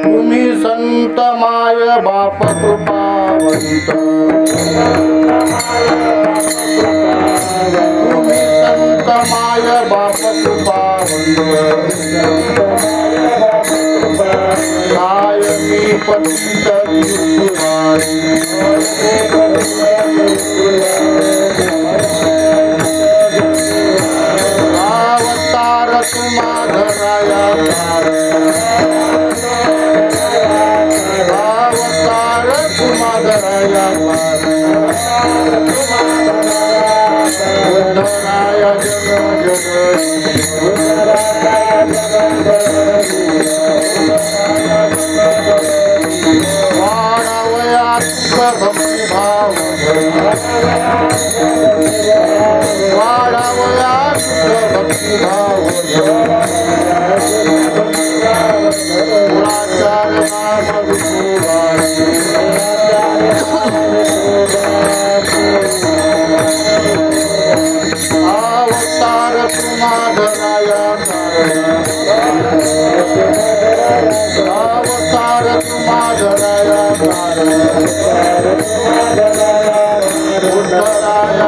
तुम्ही संत माय बाप कृपावंत, तुम्ही संत माय बाप कृपावंत, काय मी पतित विठुराई, अवतार तुम्हा धराया अवतार तुम्हा धराया उद्धराय जग वाढावया तुझा भक्तिभाव, वाढावया तुझा भक्तिभाव, गुणाचार्य नाम विठुराई, अवतार तुम्हा धराया अवतार तुम्हा धराया उद्धराय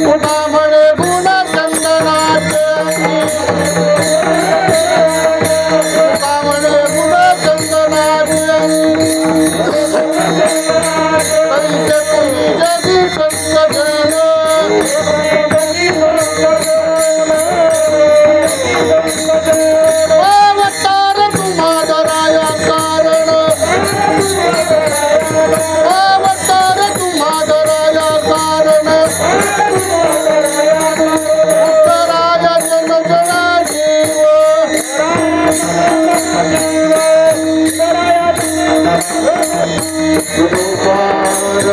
पुन्हा म्हणे गुण चंदनाचे, पुन्हा म्हणे गुण चंदनाचे, पैसे तुम्ही जगी संकटन, अवतार तुम्हा धराया कारण, अवतार तुम्हा धराया कारण, उत्तराय जन जना जीव, कृपार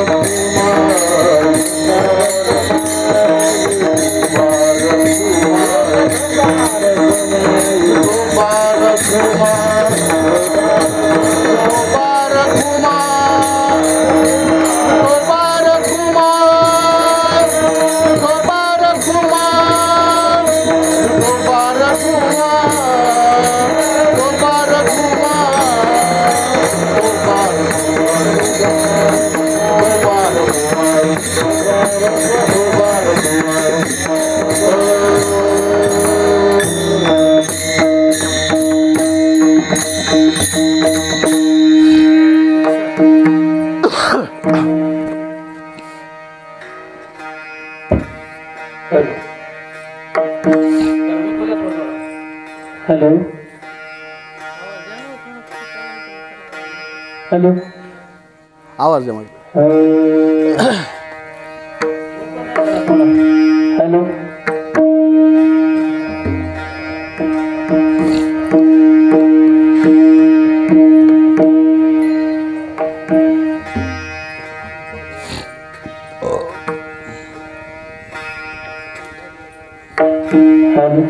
हेलो हेलो आवाज द्या मग. हेलो हेलो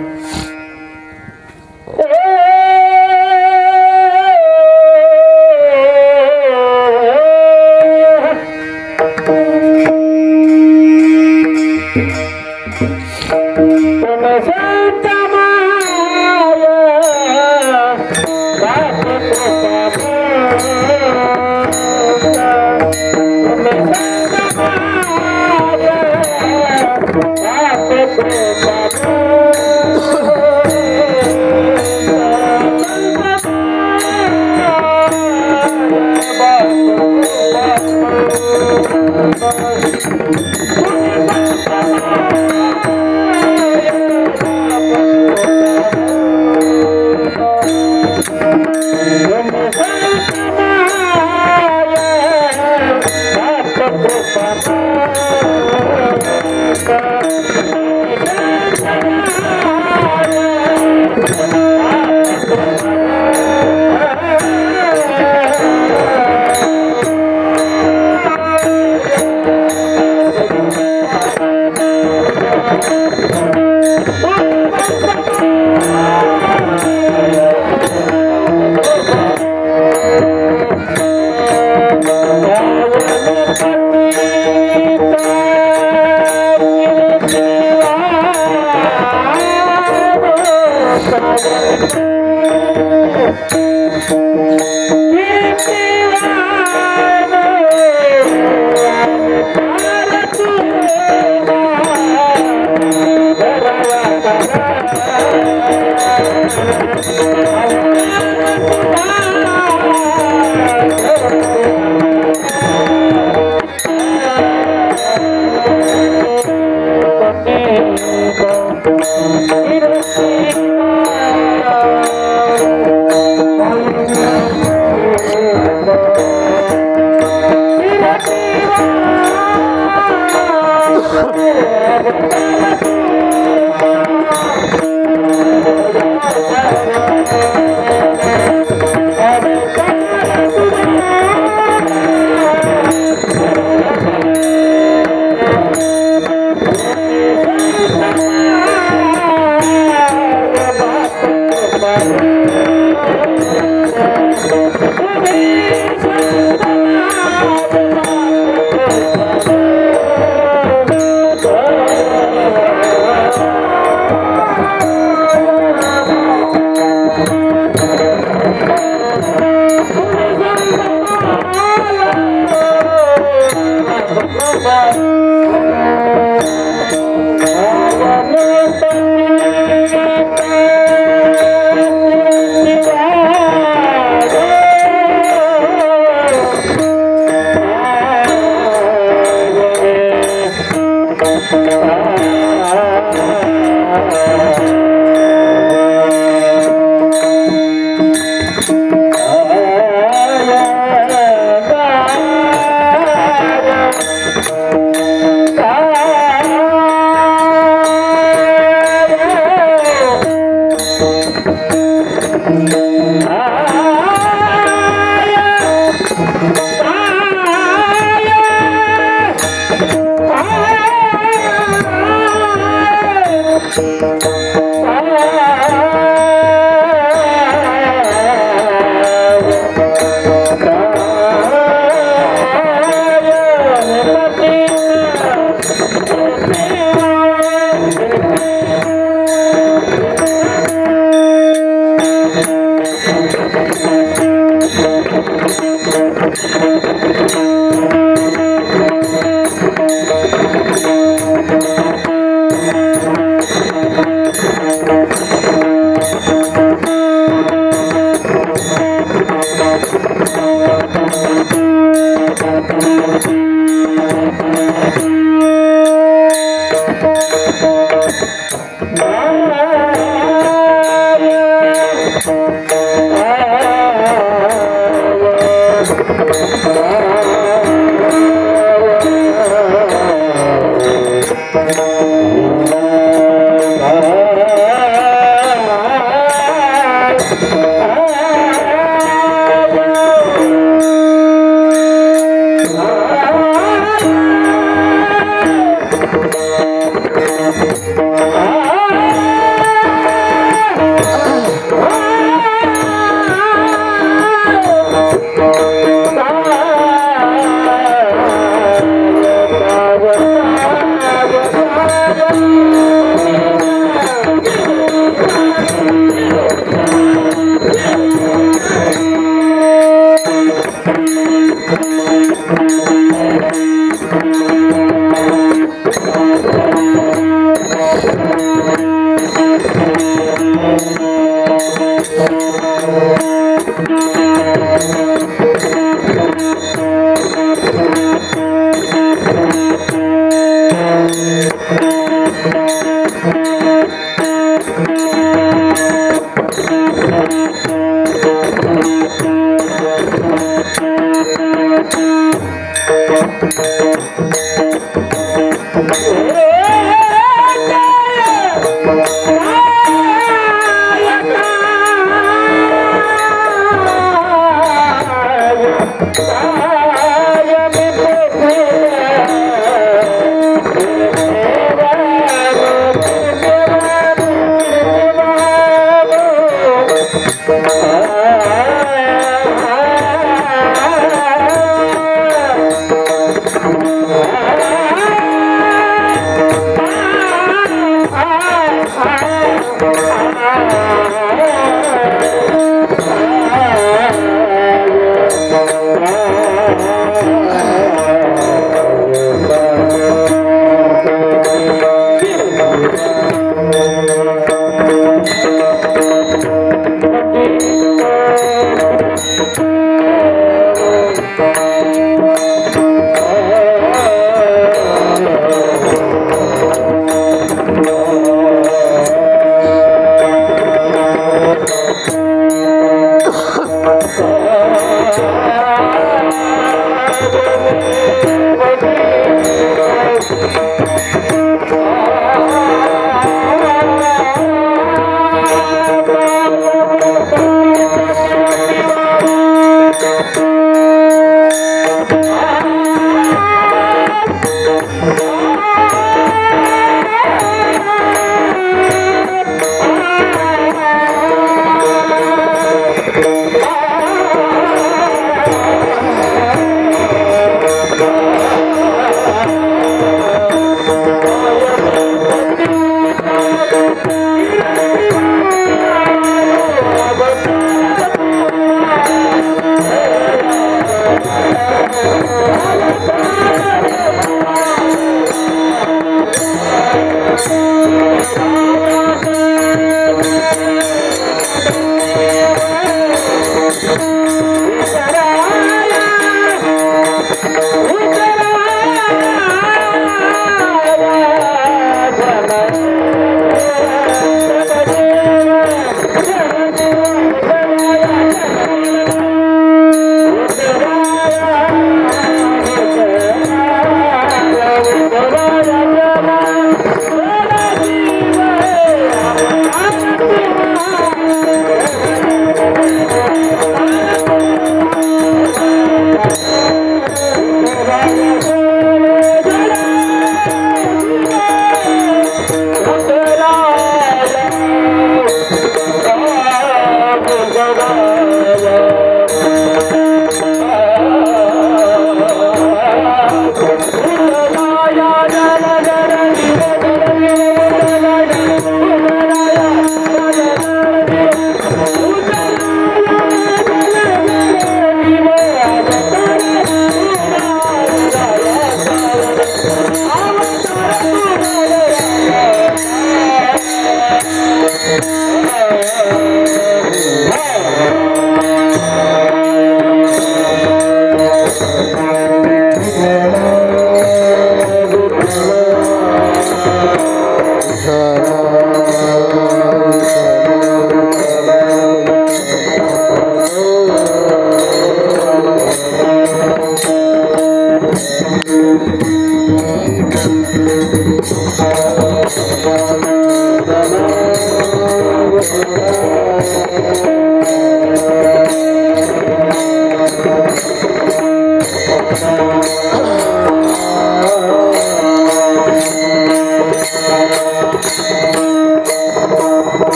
Ah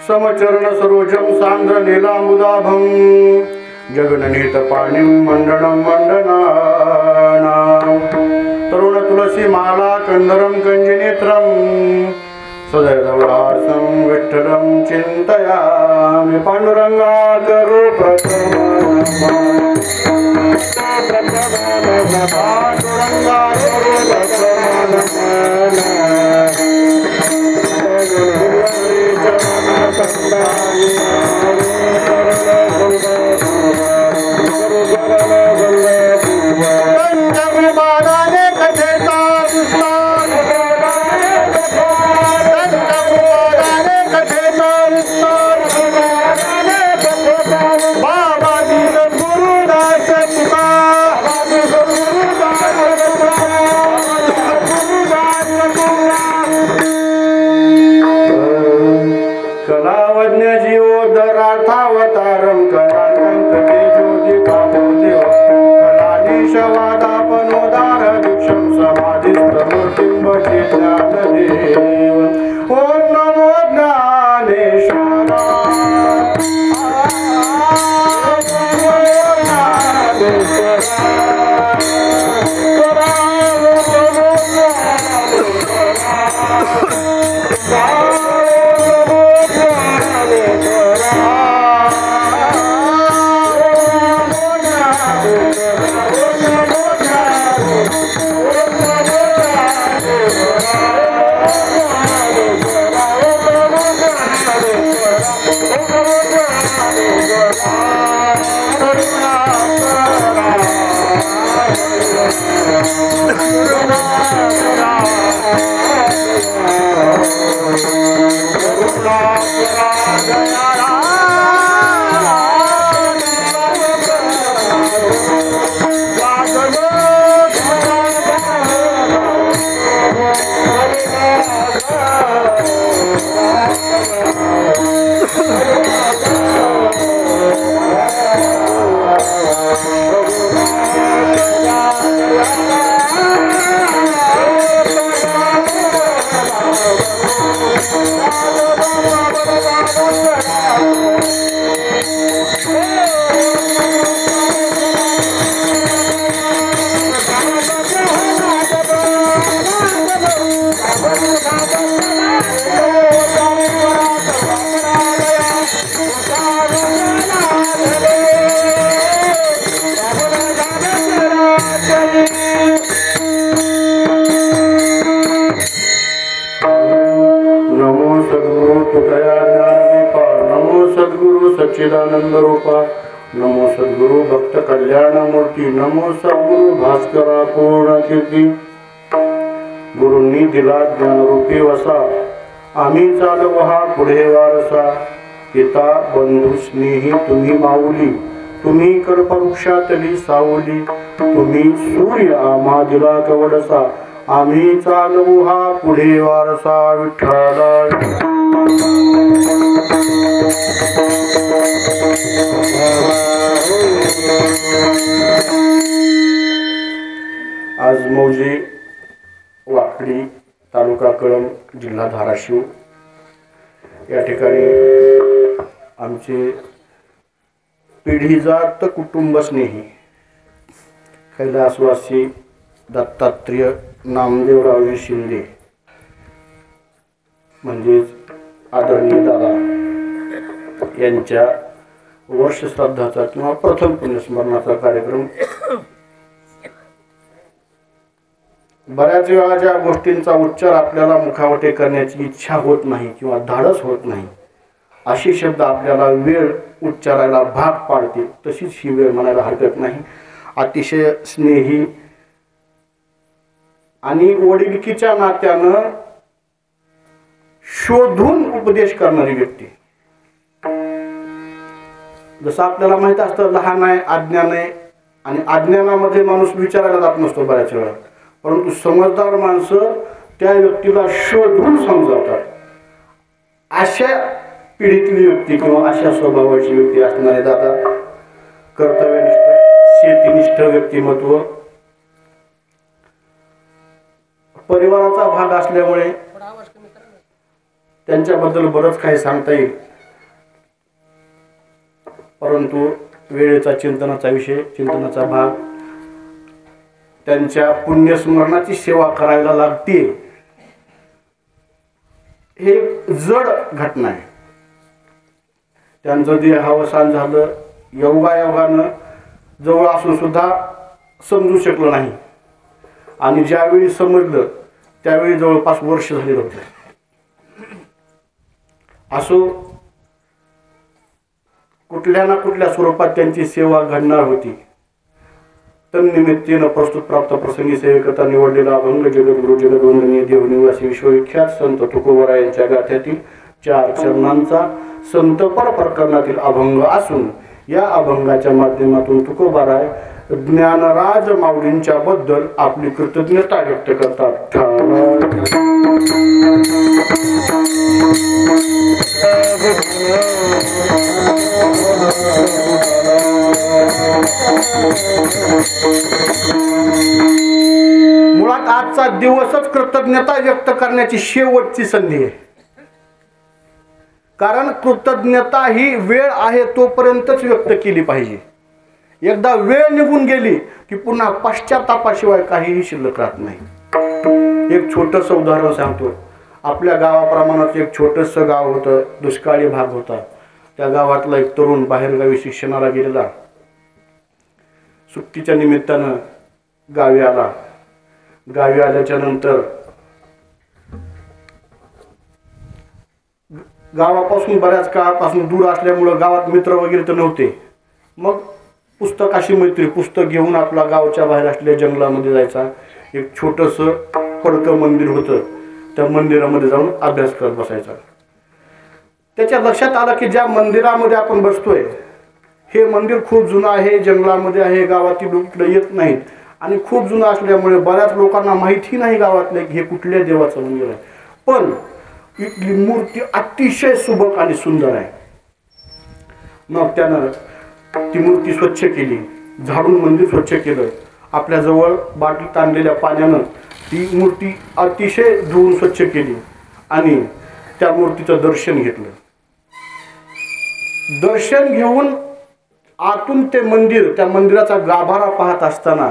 समचरण सरोजम सांद्र नीलामुदाभं जगननीत पाणिं मंडनं मंडनानां तरुण तुलसी माला कंदरं कंजनेत्रं सदयधवलासं विठ्ठलं चिन्तयामि जीवोद्धरार्थावतारं कलाकं तेजोदिकामोदेव कलाधीशवादापनोदार दीक्षं समाधिस्तमूर्तिं भजे ज्ञानदेव ॐ नमो सच्चिदानंद रूपा नमो सद्गुरु भक्त कल्याण मूर्ती नमो सद्गुरु भास्करा पूर्ण कीर्ती गुरुंनी दिला ज्ञानरूपी वसा आम्ही चालवू हा पुढे वारसा. पिता बंधू स्नेही तुम्ही माऊली, तुम्ही कल्पवृक्षातली सावली, तुम्ही सूर्य आम्हा दिला कवडसा. आम्ही चालवू हा पुढे वारसा. विठ्ठला आज मौजे वाकडी, तालुका कळंब, जिल्हा धाराशिव या ठिकाणी आमचे पिढीजात कुटुंब स्नेही कैलासवासी दत्तात्रेय नामदेवरावजी शिंदे म्हणजेच आदरणीय दादा यांच्या वर्ष श्राद्धाचा किंवा प्रथम पुण्यस्मरणाचा कार्यक्रम. बऱ्याच वेळा ज्या गोष्टींचा उच्चार आपल्याला मुखावटे करण्याची इच्छा होत नाही किंवा धाडस होत नाही, अशी शब्द आपल्याला वेळ उच्चारायला भाग पाडते, तशीच ही वेळ म्हणायला हरकत नाही. अतिशय स्नेही आणि वडिलकीच्या नात्यानं शोधून उपदेश करणारी व्यक्ती. जसं आपल्याला माहित असतं लहान आहे, अज्ञान आहे, आणि अज्ञानामध्ये माणूस विचारायला जात नसतो बऱ्याच वेळा, परंतु समजदार माणसं त्या व्यक्तीला शोधून समजावतात. अशा पिढीतली व्यक्ती किंवा अशा स्वभावाची व्यक्ती असणारे दादा, कर्तव्यनिष्ठ, शेतीनिष्ठ व्यक्तिमत्व, परिवाराचा भाग असल्यामुळे त्यांच्याबद्दल बरंच काही सांगता येईल, परंतु वेळेचा चिंतनाचा विषय, चिंतनाचा भाग, त्यांच्या पुण्यस्मरणाची सेवा करायला लागते, हे जड घटना आहे. त्यांचं देहावसान झालं, योगायोगानं जवळ असून सुद्धा समजू शकलं नाही, आणि ज्यावेळी समजलं त्यावेळी जवळपास वर्ष झालेलं होतं. असो, कुठल्या ना कुठल्या स्वरूपात त्यांची सेवा घडणार होती. तन्निमित्तेनं प्रस्तुत प्राप्त प्रसंगी सेवेकरता निवडलेला अभंग जगद्गुरु जगद्वंदनीय देवनिवासी विश्वविख्यात संत तुकोबरा यांच्या गाथ्यातील 4 चरणांचा संतपर प्रकरणातील अभंग असून, या अभंगाच्या माध्यमातून तुकोबाराय ज्ञानराज माऊलींच्या बद्दल आपली कृतज्ञता व्यक्त करतात. मुळात आजचा दिवसच कृतज्ञता व्यक्त करण्याची शेवटची संधी आहे. कारण कृतज्ञता ही वेळ आहे तोपर्यंतच व्यक्त केली पाहिजे. एकदा वेळ निघून गेली की पुन्हा पश्चातापाशिवाय काहीही शिल्लक राहत नाही. एक छोटंसं उदाहरण सांगतो. आपल्या गावाप्रमाणेच एक छोटंसं गाव होतं, दुष्काळी भाग होता. त्या गावातला एक तरुण बाहेरगावी शिक्षणाला गेलेला, सुट्टीच्या निमित्तानं गावी आला. गावी आल्याच्या नंतर गावापासून बऱ्याच काळापासून दूर असल्यामुळं गावात मित्र वगैरे तर नव्हते. मग पुस्तकाशी मैत्री, पुस्तक घेऊन आपला गावच्या बाहेर असलेल्या जंगलामध्ये जायचा. एक छोटंसं पडकं मंदिर होतं, त्या मंदिरामध्ये जाऊन अभ्यास करत बसायचा. त्याच्या लक्षात आलं की ज्या मंदिरामध्ये आपण बसतोय हे मंदिर खूप जुनं आहे, जंगलामध्ये आहे, गावातील लोक येत नाहीत, आणि खूप जुनं असल्यामुळे बऱ्याच लोकांना माहिती नाही गावातलं हे कुठल्या देवाचं मंदिर आहे. पण इथली मूर्ती अतिशय सुबक आणि सुंदर आहे. मग त्यानं ती मूर्ती स्वच्छ केली, झाडून मंदिर स्वच्छ केलं. आपल्याजवळ बाटलीत आणलेल्या पाण्यानं ती मूर्ती अतिशय धुवून स्वच्छ केली आणि त्या मूर्तीचं दर्शन घेतलं. दर्शन घेऊन आतून ते मंदिर, त्या मंदिराचा गाभारा पाहत असताना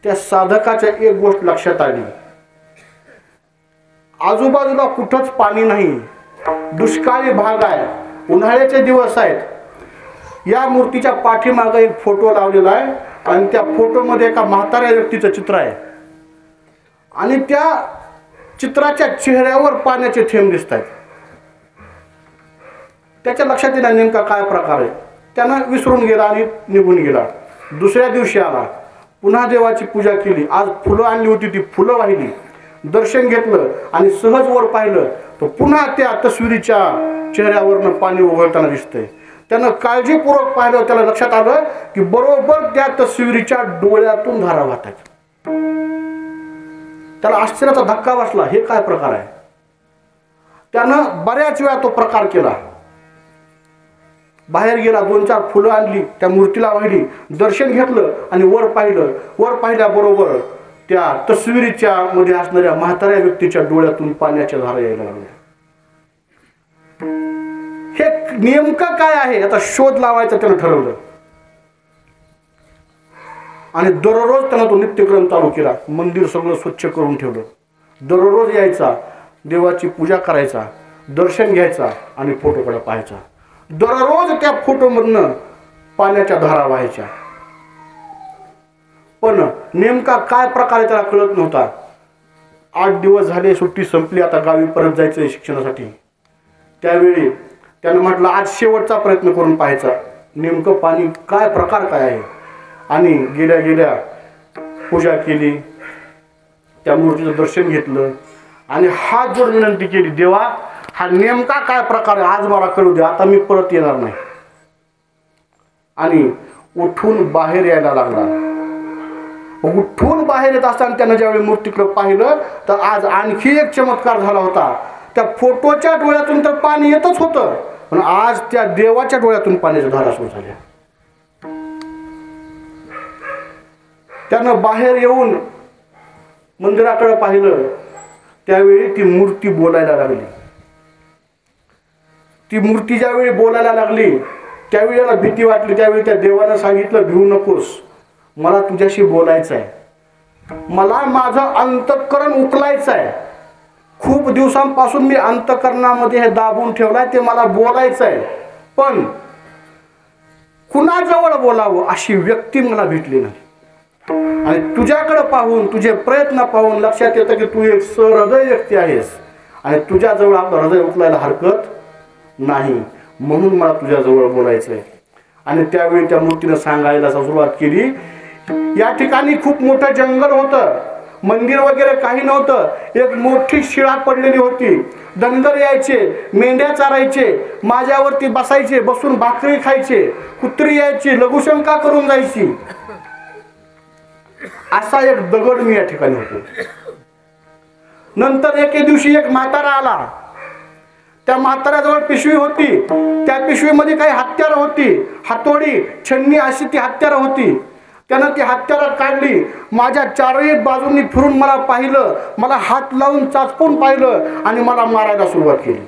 त्या साधकाच्या एक गोष्ट लक्षात आली. आजूबाजूला कुठंच पाणी नाही, दुष्काळी भाग आहे, उन्हाळ्याचे दिवस आहेत. या मूर्तीच्या पाठीमागे एक फोटो लावलेला आहे आणि त्या फोटोमध्ये एका म्हाताऱ्या व्यक्तीचं चित्र आहे आणि त्या चित्राच्या चेहऱ्यावर पाण्याचे थेंब दिसत आहेत. त्याच्या लक्षात येणार नेमका काय प्रकार आहे. त्यानं विसरून गेला आणि निघून गेला. दुसऱ्या दिवशी आला, पुन्हा देवाची पूजा केली. आज फुलं आणली होती, ती फुलं वाहिली दर्शन घेतलं आणि सहज वर पाहिलं तर पुन्हा त्या तस्वीरीच्या चेहऱ्यावरनं पाणी ओघळताना दिसतंय. त्यानं काळजीपूर्वक पाहिलं, त्याला लक्षात आलं की बरोबर त्या तस्वीरीच्या डोळ्यातून धारा वाहतात. त्याला आश्चर्याचा धक्का बसला, हे काय प्रकार आहे. त्यानं बऱ्याच वेळा तो प्रकार केला. बाहेर गेला, 2-4 फुलं आणली, त्या मूर्तीला वाहिली, दर्शन घेतलं आणि वर पाहिलं. वर पाहिल्याबरोबर त्या तस्वीरीच्या मध्ये असणाऱ्या म्हाताऱ्या व्यक्तीच्या डोळ्यातून पाण्याच्या धारा यायला लागल्या. हे नेमकं काय आहे याचा शोध लावायचा त्यानं ठरवलं आणि दररोज त्यानं तो नित्यक्रम चालू केला. मंदिर सगळं स्वच्छ करून ठेवलं. दररोज यायचा, देवाची पूजा करायचा, दर्शन घ्यायचा आणि फोटोकडे पाहायचा. दररोज त्या फोटोमधनं पाण्याच्या धारा व्हायच्या. पण नेमका काय प्रकार त्याला कळत नव्हता. 8 दिवस झाले, सुट्टी संपली, आता गावी परत जायचं शिक्षणासाठी. त्यावेळी त्यानं म्हटलं आज शेवटचा प्रयत्न करून पाहायचा नेमकं पाणी काय प्रकार काय आहे. आणि गेल्या गेल्या पूजा केली, त्या मूर्तीचं दर्शन घेतलं आणि हात जोडून विनंती केली, देवा हा नेमका काय प्रकार आहे आज मला कळू दे, आता मी परत येणार नाही. आणि उठून बाहेर यायला लागला. उठून बाहेर येत असताना त्यानं ज्यावेळी मूर्तीकडे पाहिलं तर आज आणखी एक चमत्कार झाला होता. त्या फोटोच्या डोळ्यातून तर पाणी येतच होतं, पण आज त्या देवाच्या डोळ्यातून पाण्याच्या धारा सुरू झाल्या. त्यानं बाहेर येऊन मंदिराकडे पाहिलं, त्यावेळी ती मूर्ती बोलायला लागली. ती मूर्ती ज्यावेळी बोलायला लागली त्यावेळी त्याला भीती वाटली. त्यावेळी त्या देवानं सांगितलं, भिवू नकोस, मला तुझ्याशी बोलायचं आहे, मला माझं अंतःकरण उकलायचं आहे. खूप दिवसांपासून मी अंतःकरणामध्ये हे दाबून ठेवलाय, ते मला बोलायचं आहे, पण कुणाजवळ बोलावं अशी व्यक्ती मला भेटली नाही. आणि तुझ्याकडे पाहून, तुझे प्रयत्न पाहून लक्षात येतं की तू एक सहृदय व्यक्ती आहेस आणि तुझ्याजवळ आपलं हृदय उकलायला हरकत नाही, म्हणून मला तुझ्याजवळ बोलायचं आहे. आणि त्यावेळी त्या मूर्तीनं सांगायला सुरुवात केली, या ठिकाणी खूप मोठं जंगल होतं, मंदिर वगैरे काही नव्हतं, एक मोठी शिळा पडलेली होती, धनगर यायचे, मेंढ्या चारायचे, माझ्यावरती बसायचे, बसून भाकरी खायचे, कुत्री यायची, लघुशंका करून जायची. असा एक दगड मी या ठिकाणी होतो. नंतर एके दिवशी एक म्हातारा आला. त्या म्हाताऱ्याजवळ पिशवी होती, त्या पिशवीमध्ये काही हत्यारं होती, हातोडी, छन्नी अशी ती हत्यारं होती. त्यानं ती हत्यारं काढली, माझ्या चारही बाजूंनी फिरून मला पाहिलं, मला हात लावून चाचपून पाहिलं आणि मला मारायला सुरुवात केली.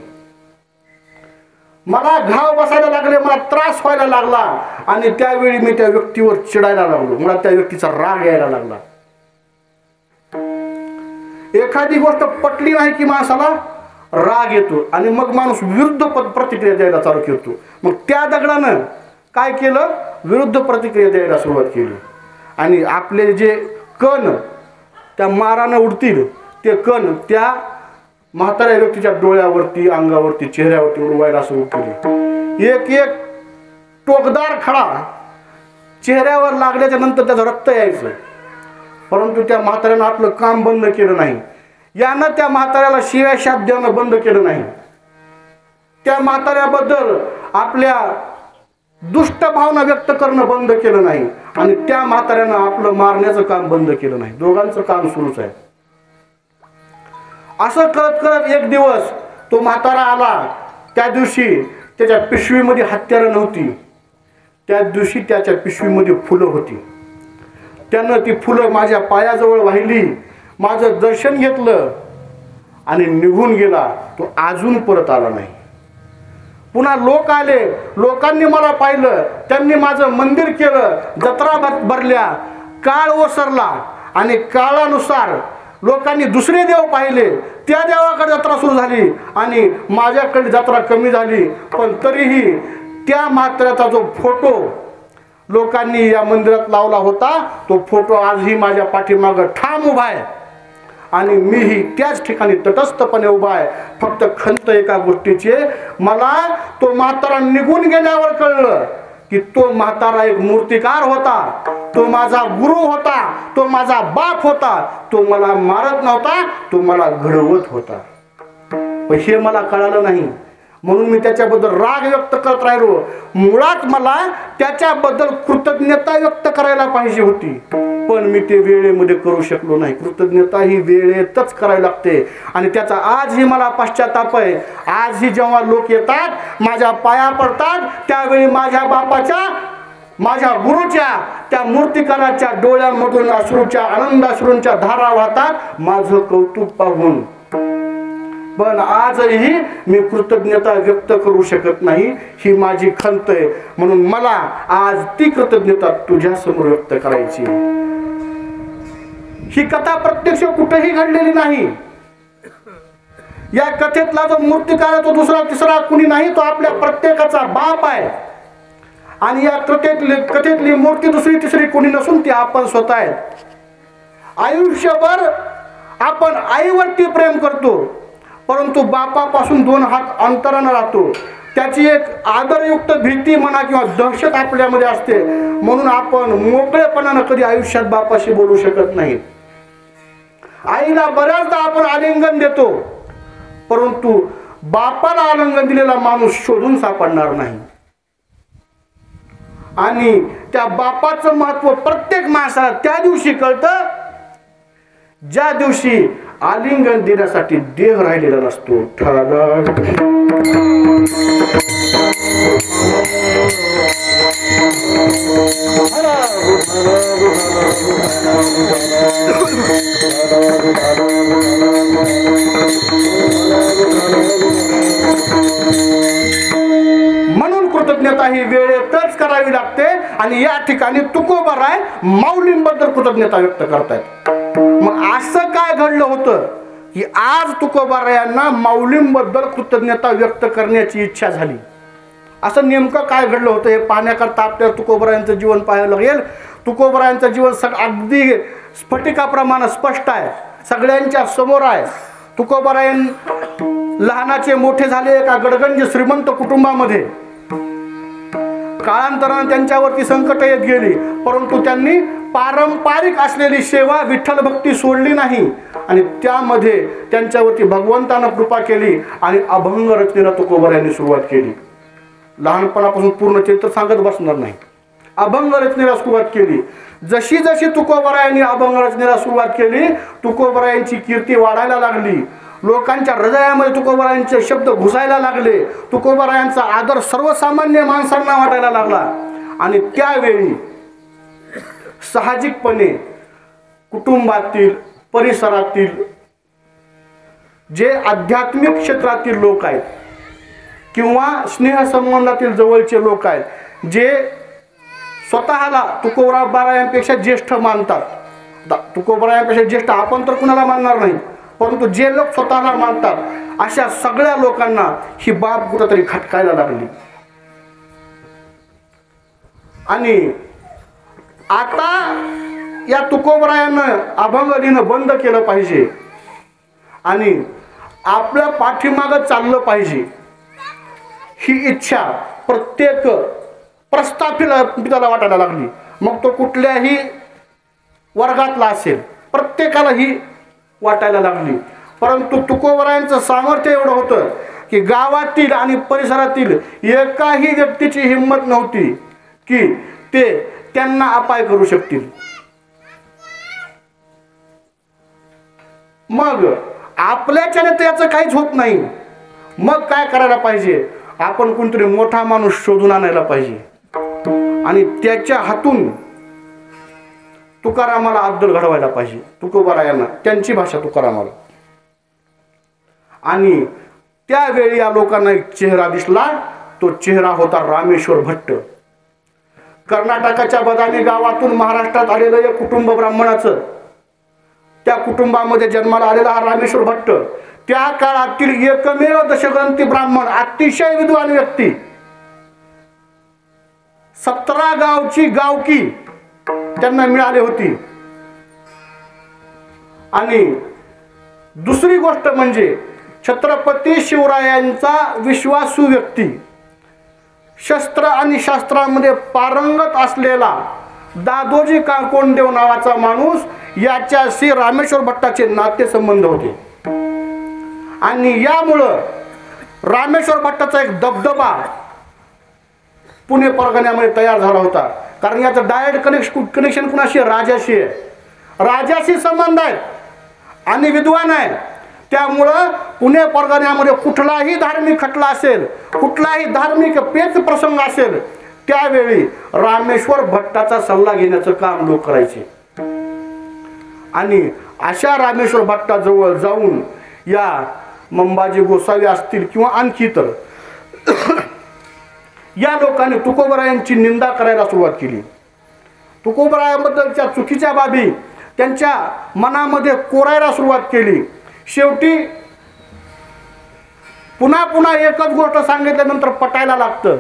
मला घाव बसायला लागले, मला त्रास व्हायला लागला आणि त्यावेळी मी त्या व्यक्तीवर चिडायला लागलो, मला त्या व्यक्तीचा राग यायला लागला. एखादी गोष्ट पटली नाही की माणसाला राग येतो आणि मग माणूस विरुद्ध प्रतिक्रिया द्यायला चालू करतो. मग त्या दगडानं काय केलं, विरुद्ध प्रतिक्रिया द्यायला सुरुवात केली आणि आपले जे कण त्या मारानं उडतील ते कण त्या म्हाताऱ्या व्यक्तीच्या डोळ्यावरती, अंगावरती, चेहऱ्यावरती उडवायला सुरू केली. एक एक टोकदार खडा चेहऱ्यावर लागल्याच्या नंतर त्याचं रक्त यायचं, परंतु त्या म्हाताऱ्यानं आपलं काम बंद केलं नाही. यानं त्या म्हाताऱ्याला शिव्या शाप देणं बंद केलं नाही, त्या म्हाताऱ्याबद्दल आपल्या दुष्ट भावना व्यक्त करणं बंद केलं नाही आणि त्या म्हाताऱ्यानं आपलं मारण्याचं काम बंद केलं नाही. दोघांचं काम सुरूच आहे. असं करत करत एक दिवस तो म्हातारा आला. त्या दिवशी त्याच्या पिशवीमध्ये हत्यारं नव्हती, त्या दिवशी त्याच्या पिशवीमध्ये फुलं होती. त्यानं ती फुलं माझ्या पायाजवळ वाहिली, माझं दर्शन घेतलं आणि निघून गेला. तो अजून परत आला नाही. पुन्हा लोक आले, लोकांनी मला पाहिलं, त्यांनी माझं मंदिर केलं, जत्रा भरल्या, काळ ओसरला आणि काळानुसार लोकांनी दुसरे देव पाहिले, त्या देवाकडे जत्रा सुरू झाली आणि माझ्याकडे जत्रा कमी झाली. पण तरीही त्या म्हाताऱ्याचा जो फोटो लोकांनी या मंदिरात लावला होता, तो फोटो आजही माझ्या पाठीमागं ठाम उभा आहे आणि मीही त्याच ठिकाणी तटस्थपणे उभा आहे. फक्त खंत एका गोष्टीची, मला तो म्हातारा निघून गेल्यावर कळलं की तो म्हातारा एक मूर्तिकार होता, तो माझा गुरु होता, तो माझा बाप होता, तो मला मारत नव्हता, तो मला घडवत होता. पण हे मला कळालं नाही, म्हणून मी त्याच्याबद्दल राग व्यक्त करत राहिलो. मुळात मला त्याच्याबद्दल कृतज्ञता व्यक्त करायला पाहिजे होती, पण मी ते वेळेमध्ये करू शकलो नाही. कृतज्ञता ही वेळेतच करावी लागते आणि त्याचा आजही मला पश्चाताप आहे. आजही जेव्हा लोक येतात, माझ्या पाया पडतात, त्यावेळी माझ्या बापाच्या, माझ्या गुरुच्या, त्या मूर्तिकाराच्या डोळ्यांमधून अश्रूच्या, आनंदाश्रूंच्या धारा वाहतात माझं कौतुक पाहून. पण आजही मी कृतज्ञता व्यक्त करू शकत नाही, ही माझी खंत आहे. म्हणून मला आज ती कृतज्ञता तुझ्या समोर व्यक्त करायची. ही कथा प्रत्यक्ष कुठेही घडलेली नाही. या कथेतला जो मूर्तिकार आहे तो दुसरा तिसरा कुणी नाही, तो आपल्या प्रत्येकाचा बाप आहे. आणि या कथेतली मूर्ती दुसरी तिसरी कोणी नसून ती आपण स्वतः आहे. आयुष्यभर आपण आईवरती प्रेम करतो, परंतु बापापासून 2 हात अंतराने राहतो. त्याची एक आदरयुक्त भीती म्हणा किंवा दहशत आपल्यामध्ये असते, म्हणून आपण मोकळेपणाने कधी आयुष्यात बापाशी बोलू शकत नाही. आईला बऱ्याचदा आपण आलिंगन देतो, परंतु बापाला आलिंगन दिलेला माणूस शोधून सापडणार नाही. आणि त्या बापाचं महत्व प्रत्येक माणसाला त्या दिवशी कळतं ज्या दिवशी आलिंगन देण्यासाठी देह राहिलेला नसतो. म्हणून कृतज्ञता ही वेळेतच करावी लागते. आणि या ठिकाणी तुकोबाराय माऊलींबद्दल कृतज्ञता व्यक्त करतायत. मग असं काय घडलं होतं की आज तुकोबारायांना माऊलींबद्दल कृतज्ञता व्यक्त करण्याची इच्छा झाली? असं नेमकं काय घडलं होतं हे पाहण्याकरता आपल्याला तुकोबारायांचं जीवन पाहायला लागेल. तुकोबारायांचं जीवन अगदी स्फटिकाप्रमाणे स्पष्ट आहे, सगळ्यांच्या समोर आहे. तुकोबारायन लहानाचे मोठे झाले एका गडगंज श्रीमंत कुटुंबामध्ये. काळांतराने त्यांच्यावरती संकट येत गेली, परंतु त्यांनी पारंपरिक असलेली सेवा विठ्ठल भक्ती सोडली नाही आणि त्यामध्ये त्यांच्यावरती भगवंतानं कृपा केली आणि अभंग रचनेला तुकोबारायांनी सुरुवात केली. लहानपणापासून पूर्ण चरित्र सांगत बसणार नाही. अभंग रचनेला सुरुवात केली. जशी जशी तुकोबारायांनी अभंग रचनेला सुरुवात केली, तुकोबारायांची कीर्ती वाढायला लागली. लोकांच्या हृदयामध्ये तुकोबारायांचे शब्द घुसायला लागले. तुकोबारायांचा आदर सर्वसामान्य माणसांना वाटायला लागला. आणि त्यावेळी साहजिकपणे कुटुंबातील, परिसरातील जे आध्यात्मिक क्षेत्रातील लोक आहेत किंवा स्नेहसंबंधातील जवळचे लोक आहेत, जे स्वतःला तुकोबारायांपेक्षा ज्येष्ठ मानतात. तुकोबारायांपेक्षा ज्येष्ठ आपण तर कुणाला मानणार नाही, परंतु जे लोक स्वतःला मानतात अशा सगळ्या लोकांना ही बाब कुठेतरी खटकायला लागली. आणि आता या तुकोबारायांना अभंग लिहिणं बंद केलं पाहिजे आणि आपल्या पाठीमागं चाललं पाहिजे, ही इच्छा प्रत्येक प्रस्थापिताला वाटायला लागली. मग तो कुठल्याही वर्गातला असेल, प्रत्येकाला ही वाटायला लागली. परंतु तुकोबारायांचं सामर्थ्य एवढं होतं की गावातील आणि परिसरातील एकाही व्यक्तीची हिंमत नव्हती की ते त्यांना अपाय करू शकतील. मग आपल्याच्याने तर याचं काहीच होत नाही. मग काय करायला पाहिजे? आपण कोणतरी मोठा माणूस शोधून आणायला पाहिजे आणि त्याच्या हातून तुकारामाला अद्दल घडवायला पाहिजे. तुकोबारायांना त्यांची भाषा तुकारामाला. आणि त्यावेळी या लोकांना एक चेहरा दिसला. तो चेहरा होता रामेश्वर भट्ट. कर्नाटकाच्या बदामी गावातून महाराष्ट्रात आलेलं एक कुटुंब ब्राह्मणाचं, त्या कुटुंबामध्ये जन्माला आलेला हा रामेश्वर भट्ट त्या काळातील एकमेव दशग्रंथी ब्राह्मण, अतिशय विद्वान व्यक्ती. 17 गावची गावकी त्यांना मिळाली होती. आणि दुसरी गोष्ट म्हणजे छत्रपती शिवरायांचा विश्वासू व्यक्ती, शस्त्र आणि शास्त्रामध्ये पारंगत असलेला दादोजी कोंडदेव नावाचा माणूस याच्याशी रामेश्वर भट्टाचे नातेसंबंध होते आणि यामुळं रामेश्वर भट्टाचा एक दबदबा पुणे परगण्यामध्ये तयार झाला होता. कारण याचं डायरेक्ट कनेक्शन कुणाशी? राजाशी आहे. राजाशी संबंध आहेत आणि विद्वान आहे. त्यामुळं पुणे परगण्यामध्ये कुठलाही धार्मिक खटला असेल, कुठलाही धार्मिक पेच प्रसंग असेल, त्यावेळी रामेश्वर भट्टाचा सल्ला घेण्याचं काम लोक करायचे. आणि अशा रामेश्वर भट्टाजवळ जाऊन या मंबाजी गोसावी असतील किंवा आणखी तर या लोकांनी तुकोबरायांची निंदा करायला सुरुवात केली. तुकोबरायांबद्दलच्या चुकीच्या बाबी त्यांच्या मनामध्ये कोरायला सुरुवात केली. शेवटी पुन्हा पुन्हा एकच गोष्ट सांगितल्यानंतर पटायला लागतं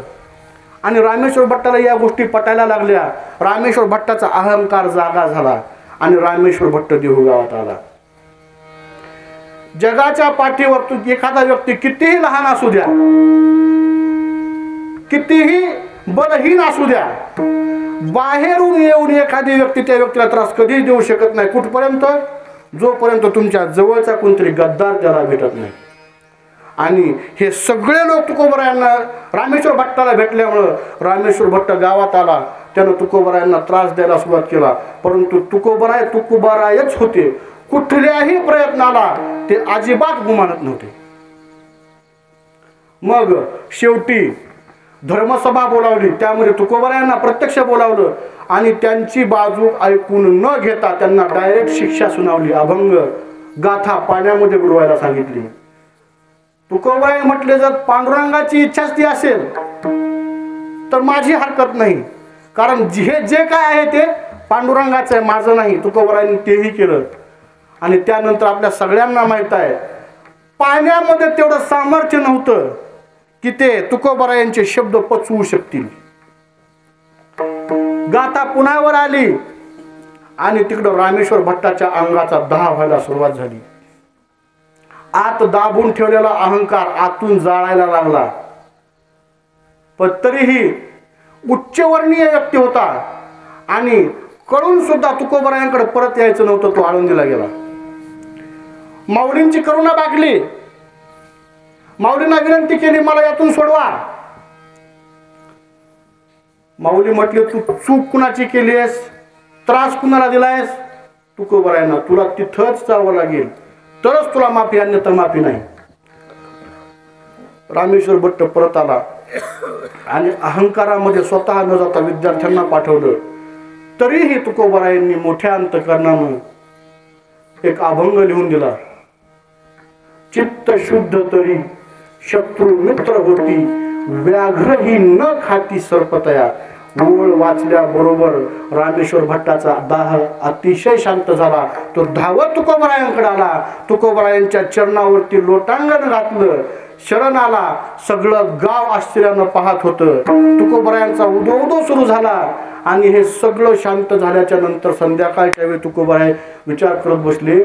आणि रामेश्वर भट्टाला या गोष्टी पटायला लागल्या. रामेश्वर भट्टाचा अहंकार जागा झाला आणि रामेश्वर भट्ट देहूगावात आला. जगाच्या पाठीवर एखादा व्यक्ती कितीही लहान असू द्या, कितीही बलहीन असू द्या, बाहेरून येऊन एखादी व्यक्ती त्या व्यक्तीला त्रास कधीच देऊ शकत नाही. कुठपर्यंत? जोपर्यंत तुमच्या जवळचा कोणतरी गद्दार त्याला भेटत नाही. आणि हे सगळे लोक तुकोबरायांना रामेश्वर भट्टाला भेटल्यामुळं रामेश्वर भट्ट गावात आला. त्यानं तुकोबरायांना त्रास द्यायला सुरुवात केला. परंतु तुकोबरायच होते. कुठल्याही प्रयत्नाला ते अजिबात गुमानत नव्हते. मग शेवटी धर्मसभा बोलावली. त्यामध्ये तुकोबरायांना प्रत्यक्ष बोलावलं आणि त्यांची बाजू ऐकून न घेता त्यांना डायरेक्ट शिक्षा सुनावली. अभंग गाथा पाण्यामध्ये बुडवायला सांगितली. तुकोबराय म्हटले, जर पांडुरंगाची इच्छाच ती असेल तर माझी हरकत नाही, कारण जे काय आहे ते पांडुरंगाचं आहे, माझं नाही. तुकोबरायांनी तेही केलं. आणि त्यानंतर आपल्या सगळ्यांना माहित आहे पाण्यामध्ये तेवढं सामर्थ्य नव्हतं की ते तुकोबरायांचे शब्द पचवू शकतील. गाथा पुण्यावर आली आणि तिकडं रामेश्वर भट्टाच्या अंगाचा दाह व्हायला सुरुवात झाली. आत दाबून ठेवलेला अहंकार आतून जाळायला लागला. पण तरीही उच्चवर्णीय व्यक्ती होता आणि कळून सुद्धा तुकोबरायांकडे परत यायचं नव्हतं. तो आळंदीला गेला. माऊलींची करुणा भागली. माऊलींना विनंती केली, मला यातून सोडवा. माऊली म्हटले, तू चूक कुणाची केली आहेस? त्रास कुणाला दिलायस? तुकोबरायांना. तुला तिथंच जावं लागेल तरच तुला माफी, अन्यथा माफी नाही. रामेश्वर भट्ट परत आला आणि अहंकारामध्ये स्वतः न जाता विद्यार्थ्यांना पाठवलं. तरीही तुकोबरायांनी मोठ्या अंतकरणानं एक अभंग लिहून दिला. चित्त शुद्ध तरी शत्रू मित्र होती, व्याघ्रही न खाती सर्पतया. ओळ वाचल्याबरोबर रामेश्वर भट्टाचा दाह अतिशय शांत झाला. तो धावत तुकोबरायांकडे आला. तुकोबरायांच्या चरणावरती लोटांगण घातलं, शरण आला. सगळं गाव आश्चर्यानं पाहत होतं. तुकोबरायांचा उदो उदो सुरू झाला आणि हे सगळं शांत झाल्याच्या नंतर संध्याकाळच्या वेळी तुकोबराय विचार करत बसले,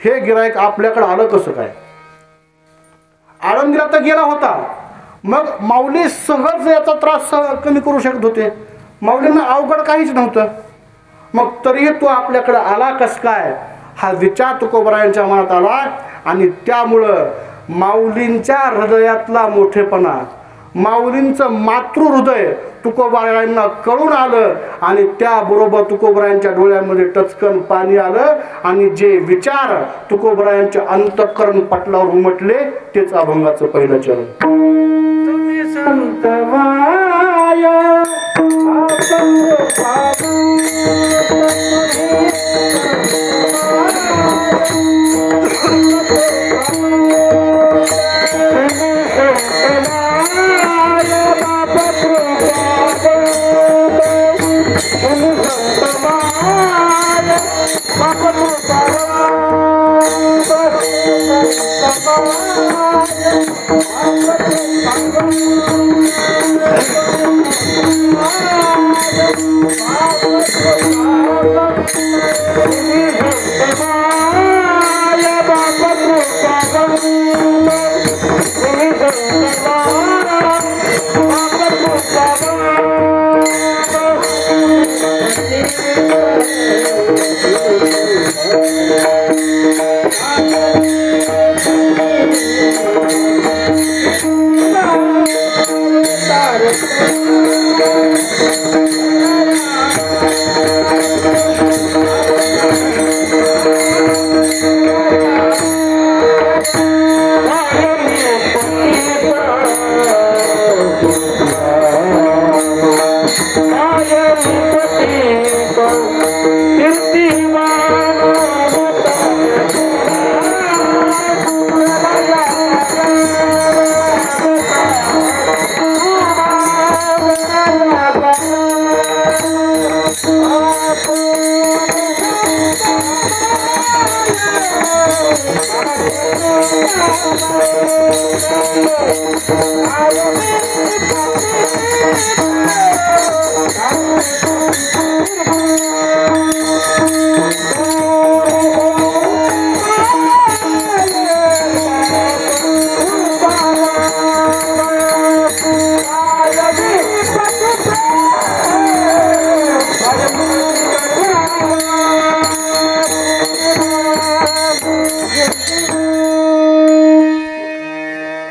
हे गिरायक आपल्याकडे आलं कसं काय? आळंदीला तर गेला होता. मग माऊली सहज याचा त्रास कमी करू शकत होते. माऊलींना अवघड काहीच नव्हतं. मग तरीही तो आपल्याकडे आला कस काय, हा विचार तुकोबरायांच्या मनात आला. आणि त्यामुळं माऊलींच्या हृदयातला मोठेपणा, माऊलींचं मातृहृदय तुकोबरायांना कळून आलं. आणि त्याबरोबर तुकोबरायांच्या डोळ्यामध्ये टचकन पाणी आलं आणि जे विचार तुकोबरायांच्या अंतःकरण पटलावर उमटले तेच अभंगाचं पहिलं चरण. तुम्ही संत Baba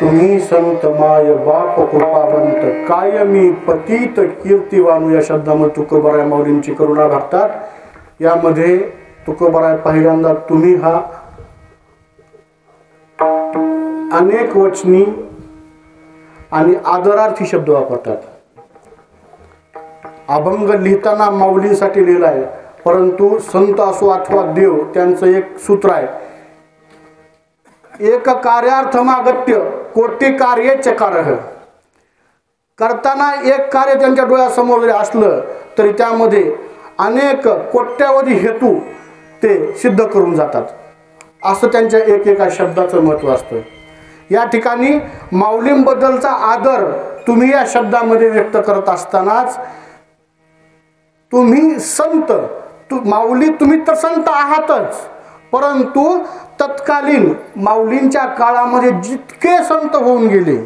तुम्ही संत माय बाप कृपावंत कायमी पतित कीर्तिवानू या शब्दामध्ये तुकोबराय माऊलींची करुणा भरतात। यामध्ये तुकोबराय पहिल्यांदा तुम्ही हा अनेक वचनी आणि आदरार्थी शब्द वापरतात। अभंग लिहिताना माऊलींसाठी लिहिलाय, परंतु संत असो अथवा देव त्यांचं एक सूत्र आहे, एक कार्यार्थमागत्य कोटी कार्ये चकारः। करताना एक कार्य त्यांच्या डोळ्यासमोर जरी असलं तरी त्यामध्ये अनेक कोट्यावधी हेतू ते सिद्ध करून जातात, असं त्यांच्या एकेका शब्दाचं महत्त्व असतं। या ठिकाणी माऊलींबद्दलचा आदर तुम्ही या शब्दामध्ये व्यक्त करत असतानाच तुम्ही संत माऊली तुम्ही तर संत आहातच, परंतु तत्कालीन माऊलींच्या काळामध्ये जितके संत होऊन गेले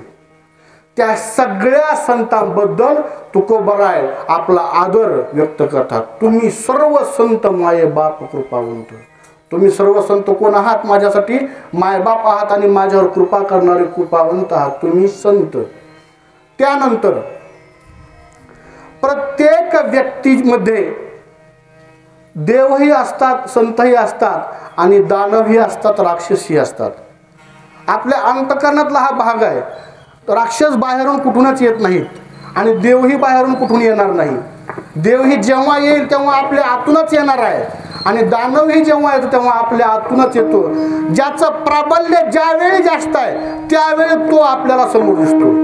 त्या सगळ्या संतांबद्दल तुकोबराय आपला आदर व्यक्त करतात। तुम्ही सर्व संत माये बाप कृपावंत, तुम्ही सर्व संत कोण आहात? माझ्यासाठी मायबाप आहात आणि माझ्यावर कृपा करणारे कृपावंत आहात, तुम्ही संत। त्यानंतर प्रत्येक व्यक्तीमध्ये देवही असतात, संतही असतात आणि दानवही असतात, राक्षसही असतात। आपल्या अंतकरणातला हा भाग आहे। राक्षस बाहेरून कुठूनच येत नाहीत आणि देवही बाहेरून कुठून येणार नाही। देवही जेव्हा येईल तेव्हा आपल्या आतूनच येणार आहे आणि दानवही जेव्हा येतो तेव्हा आपल्या आतूनच येतो। ज्याचं प्राबल्य ज्यावेळी जास्त आहे त्यावेळी तो आपल्याला समोर दिसतो।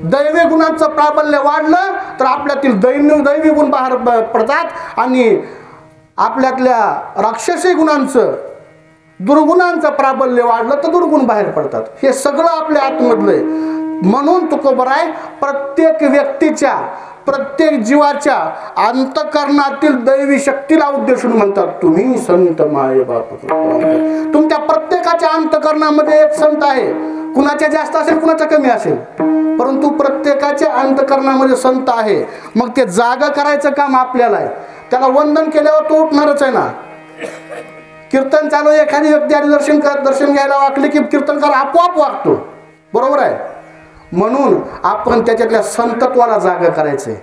दैवी गुणांचं प्राबल्य वाढलं तर आपल्यातील दैवी गुण बाहेर पडतात आणि आपल्यातल्या राक्षसी गुणांचं दुर्गुणांचं प्राबल्य वाढलं तर दुर्गुण बाहेर पडतात। हे सगळं आपल्या आतमधलं आहे। म्हणून तुकोबराय प्रत्येक व्यक्तीच्या प्रत्येक जीवाच्या अंतकरणातील दैवी शक्तीला उद्देशून म्हणतात, तुम्ही संत माये बाप कृपावंत। तुमच्या प्रत्येकाच्या अंतकरणामध्ये एक संत आहे, कुणाच्या जास्त असेल कुणाच्या कमी असेल, परंतु प्रत्येकाच्या अंतकरणामध्ये संत आहे। मग ते जागा करायचं काम आपल्याला आहे। त्याला वंदन केल्यावर तो उठणारच आहे ना। कीर्तन चालू एखादी व्यक्ती दर्शन घ्यायला वाकली की कीर्तनकार आपोआप वागतो, बरोबर आहे। म्हणून आपण त्याच्यातल्या संतत्वाला जागा करायचंय।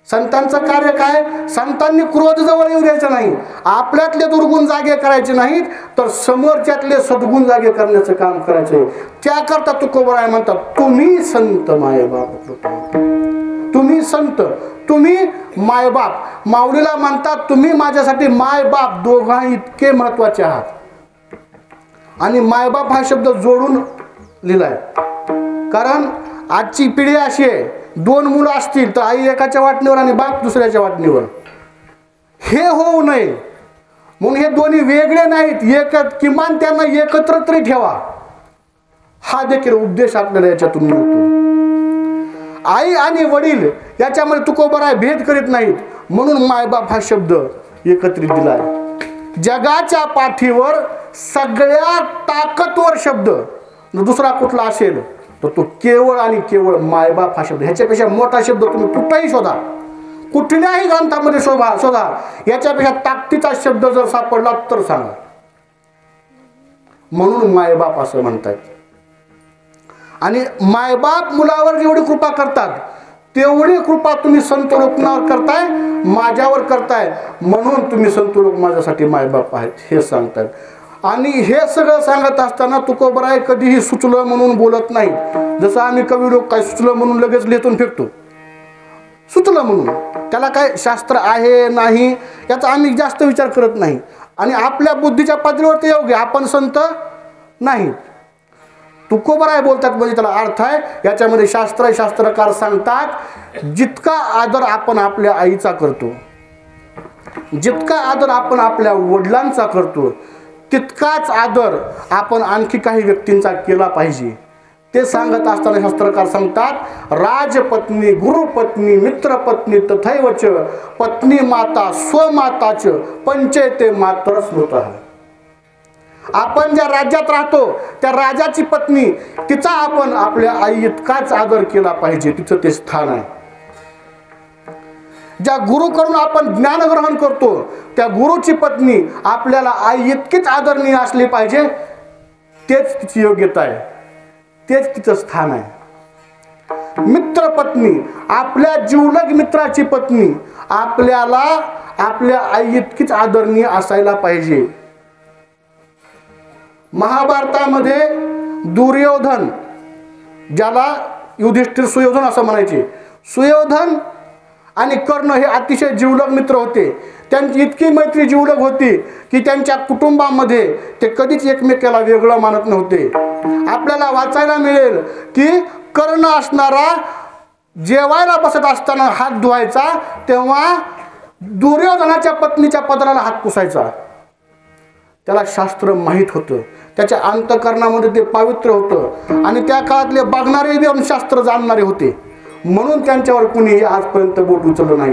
संतांचं कार्य काय? संतांनी क्रोध जवळ येऊ द्यायचं नाही, आपल्यातले दुर्गुण जागे करायचे नाहीत तर समोरच्यातले सद्गुण जागे करण्याचं काम करायचंय। त्याकरता तुकोबराय म्हणतात, तुम्ही संत मायबाप कृपावंत, तुम्ही संत, तुम्ही मायबाप। माऊलीला म्हणतात तुम्ही माझ्यासाठी मायबाप दोघा इतके महत्वाचे आहात। आणि मायबाप हा शब्द जोडून लिहिलाय, कारण आजची पिढी अशी आहे, दोन मुलं असतील तर आई एकाच्या वाटणीवर आणि बाप दुसऱ्याच्या वाटणीवर। हे होऊ नये म्हणून हे दोन्ही वेगळे नाहीत, किमान त्यांना एकत्र तरी ठेवा, हा देखील उद्देश आपल्याला याच्यातून मिळतो। आई आणि वडील याच्यामध्ये तुकोबराय भेद करीत नाहीत, म्हणून मायबाप हा शब्द एकत्रित दिलाय। जगाच्या पाठीवर सगळ्यात ताकदवर शब्द दुसरा कुठला असेल तर तो केवळ आणि केवळ मायबाप हा शब्द। ह्याच्यापेक्षा मोठा शब्द तुम्ही कुठेही शोधा, कुठल्याही ग्रंथामध्ये शोधा, याच्यापेक्षा ताकदीचा शब्द जर सापडला तर सांगा। म्हणून मायबाप असं म्हणतात। आणि मायबाप मुलावर जेवढी कृपा करतात तेवढी कृपा तुम्ही संत लोकांवर करताय, माझ्यावर करताय, म्हणून तुम्ही संत लोक माझ्यासाठी मायबाप आहेत हे सांगतात. आणि हे सगळं सांगत असताना तुकोबराय कधीही सुचलं म्हणून बोलत नाही. जसं आम्ही कवी लोक काय सुचलं म्हणून लगेच लेतून फेकतो, सुचलं म्हणून त्याला काय शास्त्र आहे नाही याचा आम्ही जास्त विचार करत नाही. आणि आपल्या बुद्धीच्या पातळीवर ते योग्य, आपण संत नाही. तुकोबराय बोलतात म्हणजे त्याला अर्थ आहे. याच्यामध्ये शास्त्रकार सांगतात जितका आदर आपण आपल्या आईचा करतो, जितका आदर आपण आपल्या वडिलांचा करतो, तितकाच आदर आपण आणखी काही व्यक्तींचा केला पाहिजे. ते सांगत असताना शास्त्रकार सांगतात राजपत्नी, गुरुपत्नी, मित्रपत्नी तथैवच पत्नी माता स्वमाताच पंचेते मातर स्मृतः. आपण ज्या राज्यात राहतो त्या राजाची पत्नी, तिचा आपण आपल्या आई इतकाच आदर केला पाहिजे, तिचं ते स्थान आहे. ज्या गुरुकडून आपण ज्ञान ग्रहण करतो त्या गुरुची पत्नी आपल्याला आई इतकीच आदरणीय असली पाहिजे. तेच तिची योग्यता आहे, तेच तिचं स्थान आहे. मित्रपत्नी, आपल्या जिवलग मित्राची पत्नी आपल्याला आपल्या आई इतकीच आदरणीय असायला पाहिजे. महाभारतामध्ये दुर्योधन, ज्याला युधिष्ठिर सुयोधन असं म्हणायचे, सुयोधन आणि कर्ण हे अतिशय जिवलग मित्र होते. त्यांची इतकी मैत्री जिवलग होती की त्यांच्या कुटुंबामध्ये ते कधीच एकमेकाला वेगळं मानत नव्हते. आपल्याला वाचायला मिळेल की कर्ण असणारा जेवायला बसत असताना हात धुवायचा तेव्हा दुर्योधनाच्या पत्नीच्या पदराला हात पुसायचा. त्याला शास्त्र माहीत होतं, त्याच्या अंतःकरणामध्ये ते पावित्र्य होतं आणि त्या काळातले बघणारे देऊन शास्त्र जाणणारे होते, म्हणून त्यांच्यावर कुणीही आजपर्यंत बोट उचललं नाही.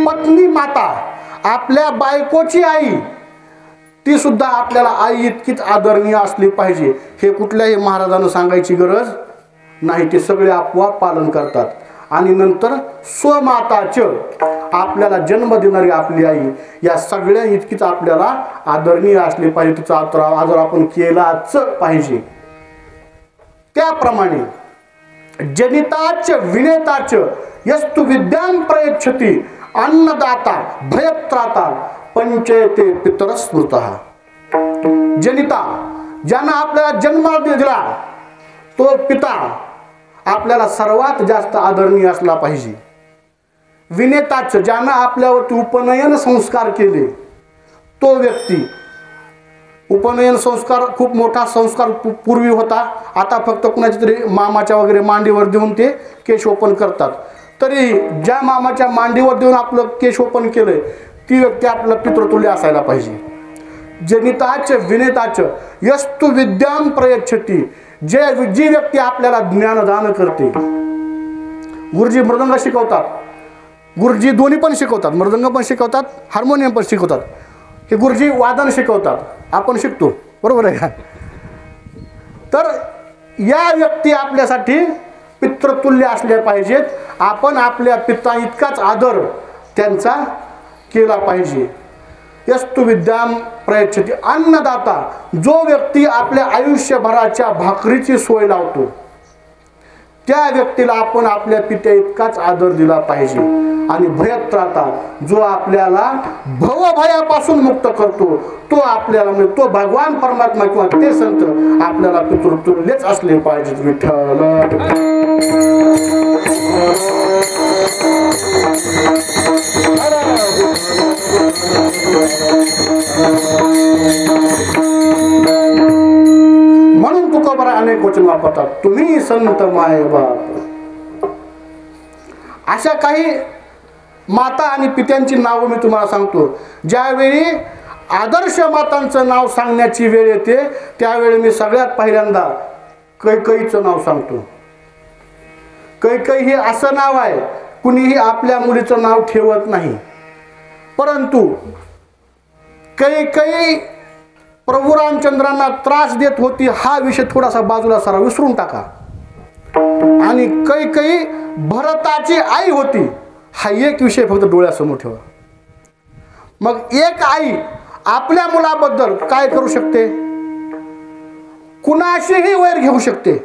पत्नी माता, आपल्या बायकोची आई, ती सुद्धा आपल्याला आई इतकीच आदरणीय असली पाहिजे. हे कुठल्याही महाराजांना सांगायची गरज नाही, ते सगळे आपोआप पालन करतात. आणि नंतर स्वमाताच, आपल्याला जन्म देणारी आपली आई, या सगळ्या इतकीच आपल्याला आदरणीय असली पाहिजे, तिचा आदर आपण केलाच पाहिजे. त्याप्रमाणे जनिताच विनेताच यस्तु विद्यां प्रयच्छति अन्नदाता भयत्राता पंचयते पितर स्मृतः. जनिता, ज्यानं आपल्याला जन्म दिला तो पिता आपल्याला सर्वात जास्त आदरणीय असला पाहिजे. विनेताच, ज्यानं आपल्यावरती उपनयन संस्कार केले तो व्यक्ती, उपनयन संस्कार खूप मोठा संस्कार पूर्वी होता, आता फक्त कुणाच्या तरी मामाच्या वगैरे मांडीवर देऊन ते केशोपन करतात. तरी ज्या मामाच्या मांडीवर देऊन आपलं केशोपन केलंय ती व्यक्ती आपलं पितृतुल्य असायला पाहिजे. जनिताच विनेताच यस्तु विद्यां प्रयच्छति, जी व्यक्ती आपल्याला ज्ञानदान करते. गुरुजी मृदंग शिकवतात, गुरुजी दोन्ही पण शिकवतात, मृदंग पण शिकवतात, हार्मोनियम पण शिकवतात. हे गुरुजी वादन शिकवतात, आपण शिकतो, बरोबर आहे का? तर या व्यक्ती आपल्यासाठी पितृतुल्य असल्या पाहिजेत. आपण आपल्या पिता इतकाच आदर त्यांचा केला पाहिजे. यस्तु विद्यां प्रयच्छति अन्नदाता, जो व्यक्ती आपल्या आयुष्यभराच्या भाकरीची सोय लावतो त्या व्यक्तीला आपण आपल्या पित्या इतकाच आदर दिला पाहिजे. आणि भयत्राता, जो आपल्याला भवभयापासून मुक्त करतो तो आपल्याला, म्हणजे तो भगवान परमात्मा किंवा ते संत आपल्याला पितृतुल्यच असले पाहिजेत. विठ्ठल म्हणून तुकोबराय अनेक वचन वापरतात, तुम्ही संत माय बाप. अशा काही माता आणि पित्यांची नावं मी तुम्हाला सांगतो. ज्यावेळी आदर्श मातांचं नाव सांगण्याची वेळ येते त्यावेळी मी सगळ्यात पहिल्यांदा कैकेयीचं नाव सांगतो. कैकेयी हे असं नाव आहे, कुणीही आपल्या मुलीचं नाव ठेवत नाही, परंतु कैकेयी प्रभू रामचंद्रांना त्रास देत होती हा विषय थोडासा बाजूला सारा विसरून टाका. आणि कैकेयी भरताची आई होती. हा एक विषय फक्त डोळ्यासमोर ठेवा. मग एक आई आपल्या मुलाबद्दल काय करू शकते? कुणाशीही वैर घेऊ शकते.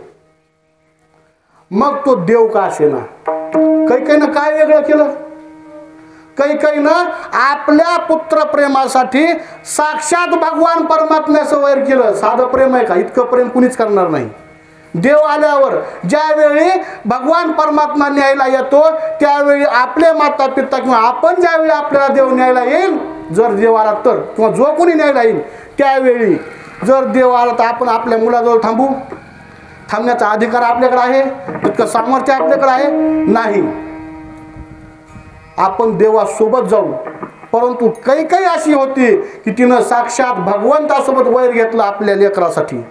मग तो देव का असेना. कैकेयीनं काय वेगळं केलं? कैकेयीनं आपल्या पुत्र प्रेमासाठी साक्षात भगवान परमात्म्याचं वैर केलं. साधं प्रेम आहे का? इतकं प्रेम कुणीच करणार नाही. देव आल्यावर ज्यावेळी भगवान परमात्मा न्यायला येतो त्यावेळी आपले माता पिता किंवा आपण ज्यावेळी आपल्याला देव न्यायला येईल, जर देव आला तर, किंवा जो कोणी न्यायला येईल त्यावेळी जर देव आला तर आपण आपल्या मुलाजवळ थांबू? थांबण्याचा अधिकार आपल्याकडे आहे? इतकं सामर्थ्य आपल्याकडे आहे? नाही. आपण देवासोबत जाऊ. परंतु कैकेयी अशी होती की तिनं साक्षात भगवंतासोबत वैर घेतलं आपल्या लेकरासाठी.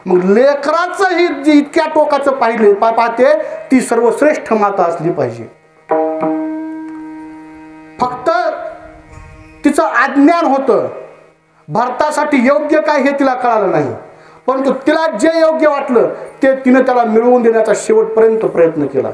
मग लेकराचं ही जी इतक्या टोकाचं पाहिले पाहते ती सर्वश्रेष्ठ माता असली पाहिजे. फक्त तिचं अज्ञान होतं. भरतासाठी योग्य काय हे तिला कळालं नाही. परंतु तिला जे योग्य वाटलं ते तिनं त्याला मिळवून देण्याचा शेवटपर्यंत प्रयत्न केला.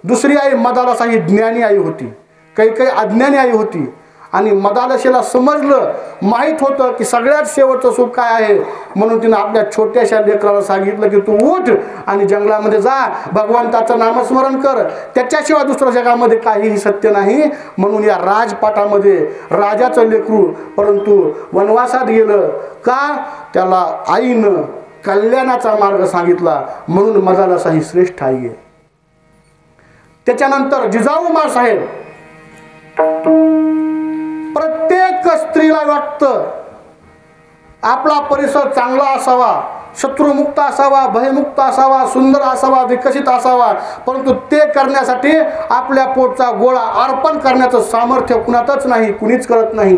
दुसरी आई मदालसा ही ज्ञानी आई होती. कैकेयी अज्ञानी आई होती. आणि मदालसेला समजलं, माहीत होतं की सगळ्यात शेवटचं सुख काय आहे. म्हणून तिनं आपल्या छोट्याशा लेकराला सांगितलं की तू उठ आणि जंगलामध्ये जा, भगवंताचं नामस्मरण कर, त्याच्याशिवाय दुसऱ्या जगामध्ये काहीही सत्य नाही. म्हणून या राजपाटामध्ये राजाचं लेकरू परंतु वनवासात गेलं का? त्याला आईनं कल्याणाचा मार्ग सांगितला. म्हणून मदालसा ही श्रेष्ठ आई आहे. त्याच्यानंतर जिजाऊ माँसाहेब. प्रत्येक स्त्रीला वाटतं आपला परिसर चांगला असावा, शत्रुमुक्त असावा, भयमुक्त असावा, सुंदर असावा, विकसित असावा. परंतु ते करण्यासाठी आपल्या पोटचा गोळा अर्पण करण्याचं सामर्थ्य कुणातच नाही, कुणीच करत नाही.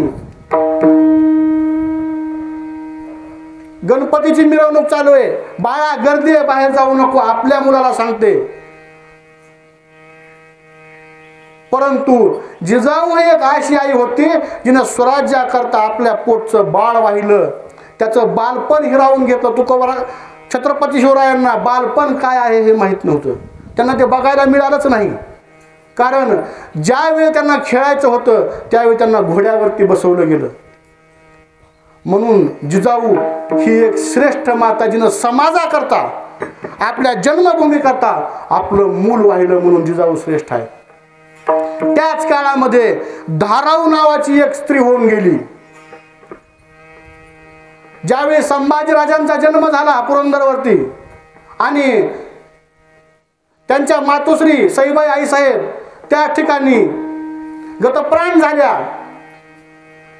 गणपतीची मिरवणूक चालू आहे, बाळा गर्दी आहे, बाहेर जाऊ नको, आपल्या मुलाला सांगते. परंतु जिजाऊ ही एक अशी आई होती जिने स्वराज्याकरता आपल्या पोटचं बाळ वाहिलं, त्याचं बालपण हिरावून घेतलं. तुकोबरा छत्रपती शिवरायांना बालपण काय आहे हे माहीत नव्हतं. त्यांना ते बघायला मिळालंच नाही. कारण ज्यावेळी त्यांना खेळायचं होतं त्यावेळी त्यांना घोड्यावरती बसवलं गेलं. म्हणून जिजाऊ ही एक श्रेष्ठ माता जिनं समाजाकरता, आपल्या जन्मभूमीकरता आपलं मूल वाहिलं. म्हणून जिजाऊ श्रेष्ठ आहे. त्याच काळामध्ये धाराऊ नावाची एक स्त्री होऊन गेली. ज्यावेळी संभाजीराजांचा जन्म झाला पुरंदरवरती आणि त्यांच्या मातोश्री सईबाई आईसाहेब त्या ठिकाणी गतप्राण झाल्या.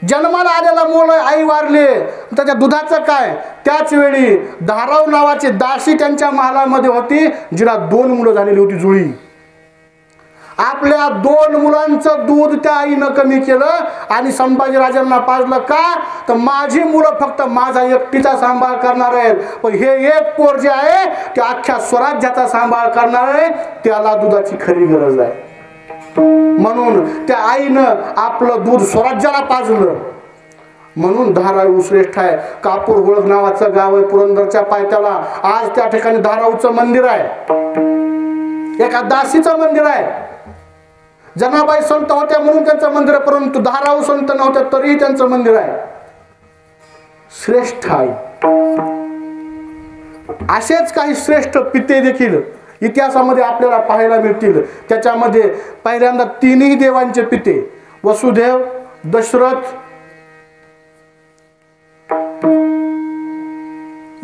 जन्माला आलेला मूल आई वारले, त्याच्या दुधाचं काय? त्याच वेळी धाराऊ नावाची दासी त्यांच्या महालामध्ये होती जिला 2 मुलं झालेली होती जुळी. आपल्या 2 मुलांचं दूध त्या आईनं कमी केलं आणि संभाजीराजांना पाजलं. का? तर माझी मुलं फक्त माझा एकटीचा सांभाळ करणार आहेत, पण हे एक पोर जे आहे ते अख्ख्या स्वराज्याचा सांभाळ करणार आहे, त्याला दुधाची खरी गरज आहे. म्हणून त्या आईनं आपलं दूध स्वराज्याला पाजलं. म्हणून धाराऊ श्रेष्ठ आहे. कापूर होळग नावाचं गाव आहे पुरंदरच्या पायथ्याला. आज त्या ठिकाणी धाराऊचं मंदिर आहे, एका दासीचं मंदिर आहे. जनाबाई संत होत्या म्हणून त्यांचं मंदिर आहे, परंतु धाराऊ संत नव्हत्या तरीही त्यांचं मंदिर आहे. श्रेष्ठ आहे. असेच काही श्रेष्ठ पिते देखील इतिहासामध्ये आपल्याला पाहायला मिळतील. त्याच्यामध्ये पहिल्यांदा 3ही देवांचे पिते वसुदेव, दशरथ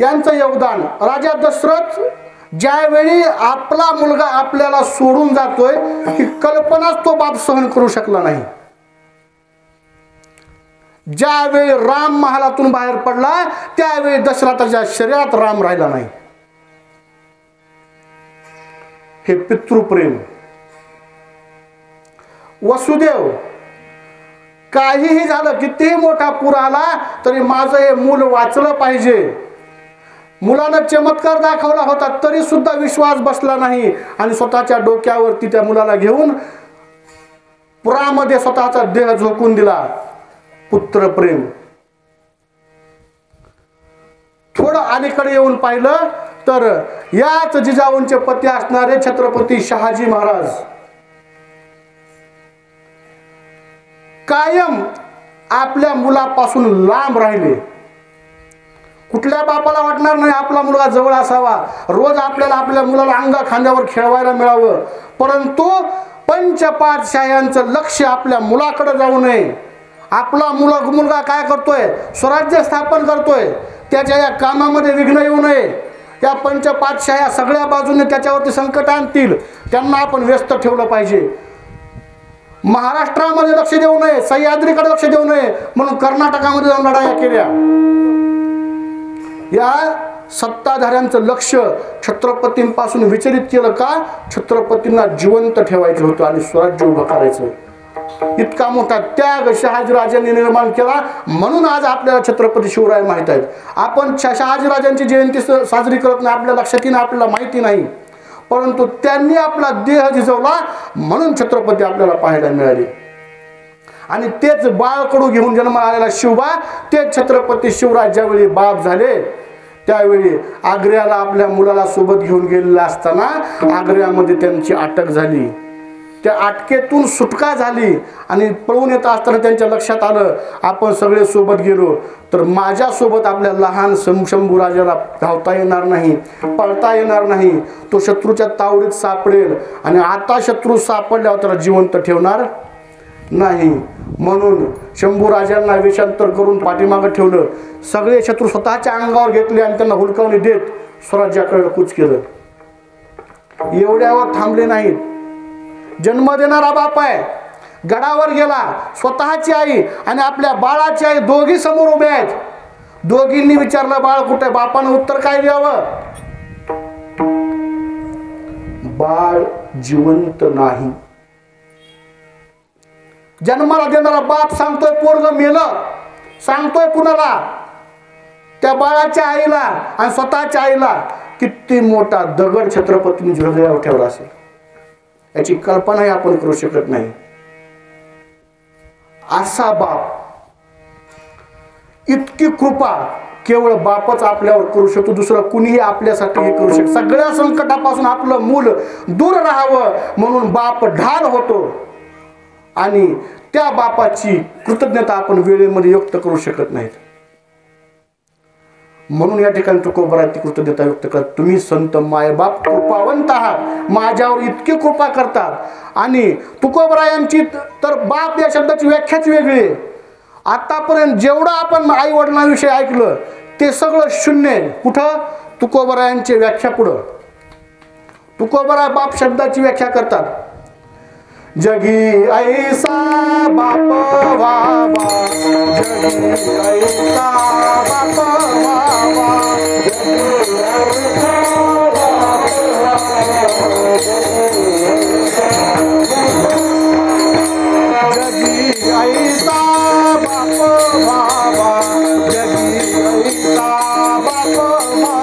यांचं योगदान. राजा दशरथ ज्यावेळी आपला मुलगा आपल्याला सोडून जातोय ही कल्पनाच तो बाप सहन करू शकला नाही. ज्यावेळी राम महालातून बाहेर पडला त्यावेळी दशरथाच्या शरीरात राम राहिला नाही. हे पितृप्रेम. वसुदेव, काहीही झालं, कितीही मोठा पूर आला तरी माझं हे मूल वाचलं पाहिजे. मुलानं चमत्कार दाखवला होता तरी सुद्धा विश्वास बसला नाही आणि स्वतःच्या डोक्यावरती त्या मुलाला घेऊन पुरामध्ये स्वतःचा देह झोकून दिला. पुत्रप्रेम. थोडं अलीकडे येऊन पाहिलं तर याच जिजाऊंचे पती असणारे छत्रपती शहाजी महाराज कायम आपल्या मुलापासून लांब राहिले. कुठल्या बापाला वाटणार नाही आपला मुलगा जवळ असावा, रोज आपल्याला आपल्या मुलाला अंगा खांद्यावर खेळवायला मिळावं. परंतु पंचपातशाह्यांचं लक्ष आपल्या मुलाकडे जाऊ नये. आपला मुलगा काय करतोय, स्वराज्य स्थापन करतोय, त्याच्या या कामामध्ये विघ्न येऊ नये. या पंचपातशाह्या सगळ्या बाजूने त्याच्यावरती संकट आणतील, त्यांना आपण व्यस्त ठेवलं पाहिजे. महाराष्ट्रामध्ये लक्ष देऊ नये, सह्याद्रीकडे लक्ष देऊ नये म्हणून कर्नाटकामध्ये जाऊन लढाया केल्या. या सत्ताधाऱ्यांचं लक्ष छत्रपतींपासून विचलित केलं का, छत्रपतींना जिवंत ठेवायचं होतं आणि स्वराज्य उभं करायचं. इतका मोठा त्याग शहाजीराजांनी निर्माण केला, म्हणून आज आपल्याला छत्रपती शिवराय माहित आहेत. आपण शहाजीराजांची जयंती साजरी करत नाही, आपल्या लक्षात नाही, आपल्याला माहिती नाही, परंतु त्यांनी आपला देह झिजवला म्हणून छत्रपती आपल्याला पाहायला मिळाले. आणि तेच बाळकडू घेऊन जन्माला आलेला शिवबा, तेच छत्रपती शिवराज ज्यावेळी बाप झाले त्यावेळी आग्र्याला आपल्या मुलाला सोबत घेऊन गेलेला असताना आग्र्यामध्ये त्यांची अटक झाली. त्या अटकेतून सुटका झाली आणि पळून येत असताना त्यांच्या लक्षात आलं आपण सगळे सोबत गेलो तर माझ्यासोबत आपल्या लहान शंभू राजाला धावता येणार नाही, पळता येणार नाही, तो शत्रूच्या तावडीत सापडेल आणि आता शत्रू सापडल्यावर त्याला जिवंत ठेवणार नाही. म्हणून शंभू राजांना वेषांतर करून पाठीमागं ठेवलं. सगळे शत्रू स्वतःच्या अंगावर घेतले आणि त्यांना हुलकावणी देत स्वराज्याकडे कूच केलं. एवढ्यावर थांबले नाहीत. जन्म देणारा बाप आहे, गडावर गेला, स्वतःची आई आणि आपल्या बाळाची आई दोघी समोर उभे आहेत. दोघींनी विचारलं बाळ कुठे, बापानं उत्तर काय द्यावं, बाळ जिवंत नाही. जन्माला देणारा बाप सांगतोय पोरग मेलं, सांगतोय कुणाला, त्या बाळाच्या आईला आणि स्वतःच्या आईला. किती मोठा दगड छत्रपतींनी हृदयावर ठेवला असेल याची कल्पनाही आपण करू शकत नाही. असा बाप, इतकी कृपा केवळ बापच आपल्यावर करू शकतो, दुसरं कुणीही आपल्यासाठी हे करू शकतो. सगळ्या संकटापासून आपलं मूल दूर राहावं म्हणून बाप ढाल होतो आणि त्या बापाची कृतज्ञता आपण वेळेमध्ये व्यक्त करू शकत नाहीत. म्हणून या ठिकाणी तुकोबराची कृतज्ञता व्यक्त करत, तुम्ही संत मायबाप कृपावंत आहात, माझ्यावर इतकी कृपा करतात. आणि तुकोबरायांची तर बाप या शब्दाची व्याख्याच वेगळी आहे. आतापर्यंत जेवढं आपण आई वडिलांविषयी ऐकलं ते सगळं शून्य आहे. कुठं, तुकोबरायांची व्याख्या पुढं. तुकोबराय बाप शब्दाची व्याख्या करतात, जगी ऐसा बाप वावा, जगी ऐसा बाप वावा, जगी ऐसा बाप वावा, जगी ऐसा बाप वावा.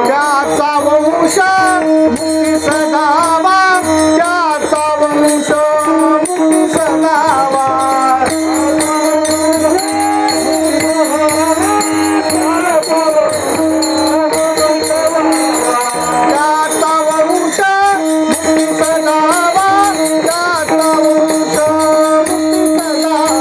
त्याचा वंश मुक्ती सदावा, त्याचा वंश मुक्ती सदावा. त्याचा वंश मुक्ती सदावा, त्याचा वंश मुक्ती सदावा.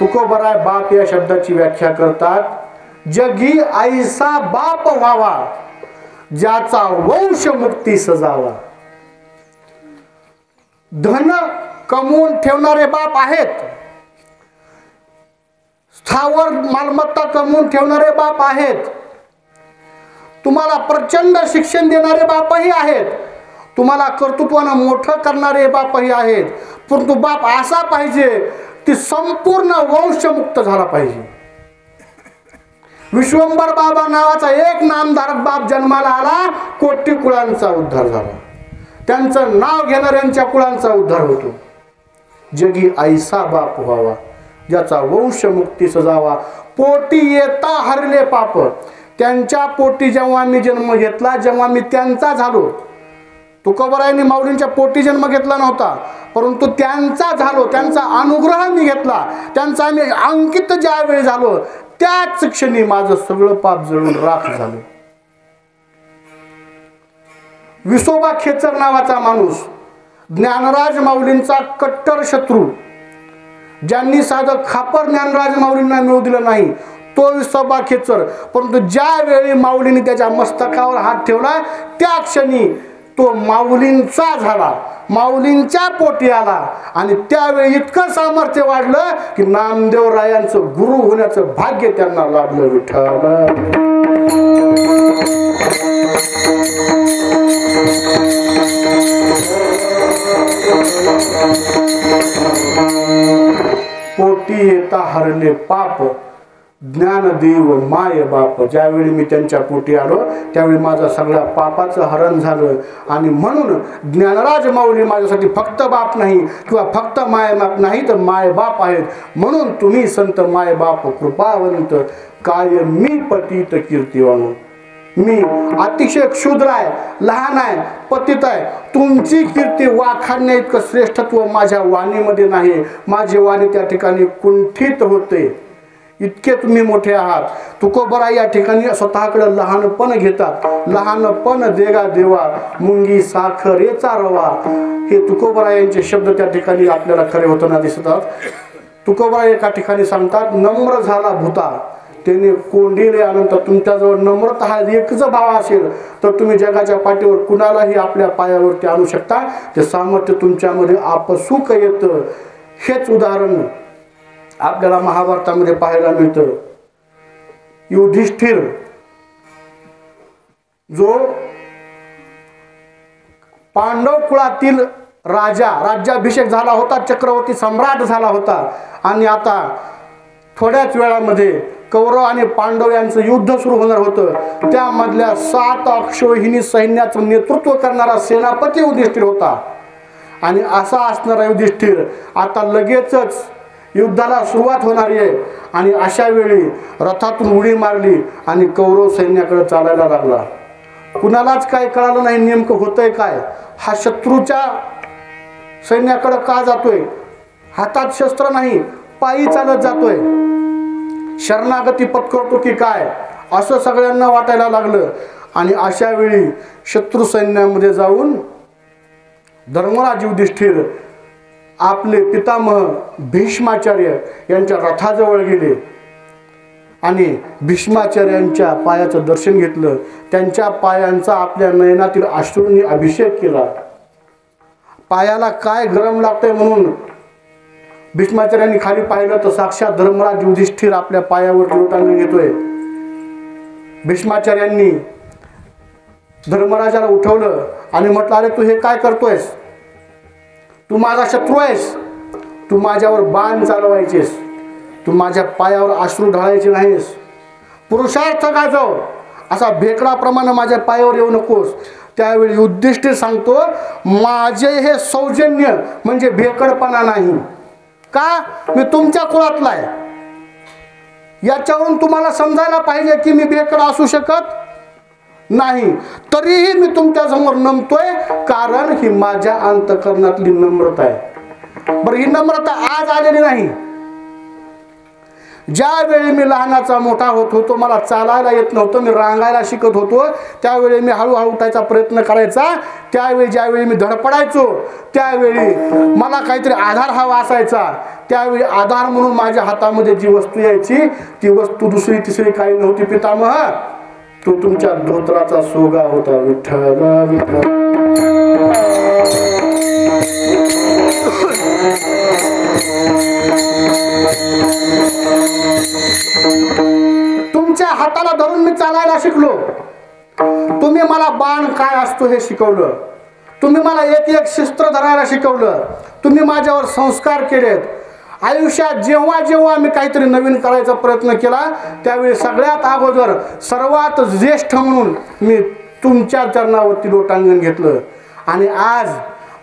तुकोबराय बाप या शब्दाची व्याख्या करतात, जगी ऐसा बाप व्हावा, ज्याचा वंश मुक्ती सजावा. धन कमवून ठेवणारे बाप आहेत, स्थावर मालमत्ता कमवून ठेवणारे बाप आहेत, तुम्हाला प्रचंड शिक्षण देणारे बापही आहेत, तुम्हाला कर्तृत्वानं मोठं करणारे बापही आहेत, परंतु बाप असा पाहिजे की संपूर्ण वंशमुक्त झाला पाहिजे. विश्वंभर बाबा नावाचा एक नामधारक बाप जन्माला आला, कोटी कुळांचा उद्धार झाला. त्यांचं नाव घेणाऱ्यांच्या कुळांचा उद्धार होतो. जगी ऐसा बाप व्हावा ज्याचा वंश मुक्तीस जावा. पोटी येता हरले पाप. त्यांच्या पोटी जेव्हा मी जन्म घेतला, जेव्हा मी त्यांचा झालो, तुकोबारायांनी माऊलींच्या पोटी जन्म घेतला नव्हता, परंतु त्यांचा झालो, त्यांचा अनुग्रह मी घेतला, त्यांचा मी अंकित ज्यावेळी झालो, त्याच क्षणी माझं सगळं पाप जळून राख झालं. विसोबा खेचर नावाचा माणूस, ज्ञानराज माऊलींचा कट्टर शत्रू, ज्यांनी साधं खापर ज्ञानराज माऊलींना मिळू दिलं नाही, तो विसोबा खेचर. परंतु ज्यावेळी माऊलींनी त्याच्या मस्तकावर हात ठेवला, त्या क्षणी तो माऊलींचा झाला, माऊलींच्या पोटी आला. आणि त्यावेळी इतकं सामर्थ्य वाढलं की नामदेव रायांचं गुरु होण्याचं भाग्य त्यांना लाभलं. विठ्ठल पोटी येता हरले पाप, ज्ञानदेव माय बाप. ज्यावेळी मी त्यांच्या पोटी आलो, त्यावेळी माझं सगळ्या पापाचं हरण झालं. आणि म्हणून ज्ञानराज माऊली माझ्यासाठी फक्त बाप नाही किंवा फक्त माय बाप नाही, तर माय बाप आहेत. म्हणून तुम्ही संत माय बाप कृपावंत, काय मी पतित कीर्तिवान. मी अतिशय क्षुद्र आहे, लहान आहे, पतित आहे. तुमची कीर्ती वाखाणण्या इतकं श्रेष्ठत्व माझ्या वाणीमध्ये नाही. माझी वाणी त्या ठिकाणी कुंठित होते, इतके तुम्ही मोठे आहात. तुकोबराय या ठिकाणी स्वतःकडे लहानपण घेतात. लहानपण देगा देवा, मुंगी साखरेचा रवा. हे तुकोबराय यांचे शब्द त्या ठिकाणी आपल्याला खरे होताना दिसतात. तुकोबराय एका ठिकाणी सांगतात, नम्र झाला भूता त्याने कोंडीले अनंत. तुमच्याजवळ नम्रता हा एकच भाव असेल तर तुम्ही जगाच्या पाठीवर कुणालाही आपल्या पायावरती आणू शकता. ते सामर्थ्य तुमच्यामध्ये आपसुक येतं. हेच उदाहरण आपल्याला महाभारतामध्ये पाहायला मिळतं. युधिष्ठिर जो पांडव कुळातील राजा, राज्याभिषेक झाला होता, चक्रवर्ती सम्राट झाला होता. आणि आता थोड्याच वेळामध्ये कौरव आणि पांडव यांचं युद्ध सुरू होणार होतं. त्यामधल्या 7 अक्षौहिणी सैन्याचं नेतृत्व करणारा सेनापती युधिष्ठिर होता. आणि असा असणारा युधिष्ठिर आता लगेचच युद्धाला सुरुवात होणारी आहे. आणि अशा वेळी रथातून उडी मारली आणि कौरव सैन्याकडे चालायला लागला. कुणालाच काय कळालं नाही नेमकं होतंय काय. हा शत्रूच्या सैन्याकडे का जातोय, हातात शस्त्र नाही, पायी चालत जातोय, शरणागती पत्करतो की काय, असं सगळ्यांना वाटायला लागलं. आणि अशा वेळी शत्रू सैन्यामध्ये जाऊन धर्मराज युधिष्ठिर आपले पितामह भीष्माचार्य यांच्या रथाजवळ गेले आणि भीष्माचार्यांच्या पायाचं दर्शन घेतलं. त्यांच्या पायांचा आपल्या नयनातील अश्रूंनी अभिषेक केला. पायाला काय गरम लागतंय म्हणून भीष्माचार्यांनी खाली पाहिलं तर साक्षात धर्मराज युधिष्ठिर आपल्या पायावर लोटांगण घेतोय. भीष्माचार्यांनी धर्मराजाला उठवलं आणि म्हटलं, अरे तू हे काय करतोयस, तू माझा शत्रू आहेस, तू माझ्यावर बाण चालवायचेस, तू माझ्या पायावर अश्रू ढाळायचे नाहीस, पुरुषार्थ काय जाऊ, असा भेकडाप्रमाणे माझ्या पायावर येऊ नकोस. त्यावेळी युधिष्ठिर सांगतो, माझे हे सौजन्य म्हणजे भेकडपणा नाही. का, मी तुमच्या कुळातला आहे. याच्यावरून तुम्हाला समजायला पाहिजे की मी भेकड असू शकत नाही. तरीही मी तुमच्या समोर नमतोय, कारण ही माझ्या अंतःकरणातली नम्रता आहे. बरं, ही नम्रता आज आलेली नाही. ज्यावेळी मी लहानाचा मोठा होत होतो, मला चालायला येत नव्हतं, मी रांगायला शिकत होतो, त्यावेळी मी हळूहळू उठायचा प्रयत्न करायचा. त्यावेळी ज्यावेळी मी धडपडायचो, त्यावेळी मला काहीतरी आधार हवा असायचा. त्यावेळी आधार म्हणून माझ्या हातामध्ये जी वस्तू यायची, ती वस्तू दुसरी तिसरी काही नव्हती पितामह, तो तुमच्या धोत्राचा सोगा होता. विठ्ठल विठ्ठल. हाताला धरून मी चालायला शिकलो. तुम्ही मला बाण काय असतो हे शिकवलं. तुम्ही मला एक एक शस्त्र धरायला शिकवलं. तुम्ही माझ्यावर संस्कार केलेत. आयुष्यात जेव्हा जेव्हा मी काहीतरी नवीन करायचा प्रयत्न केला त्यावेळी सगळ्यात अगोदर सर्वात ज्येष्ठ म्हणून मी तुमच्या चरणावरती लोटांगण घेतलं. आणि आज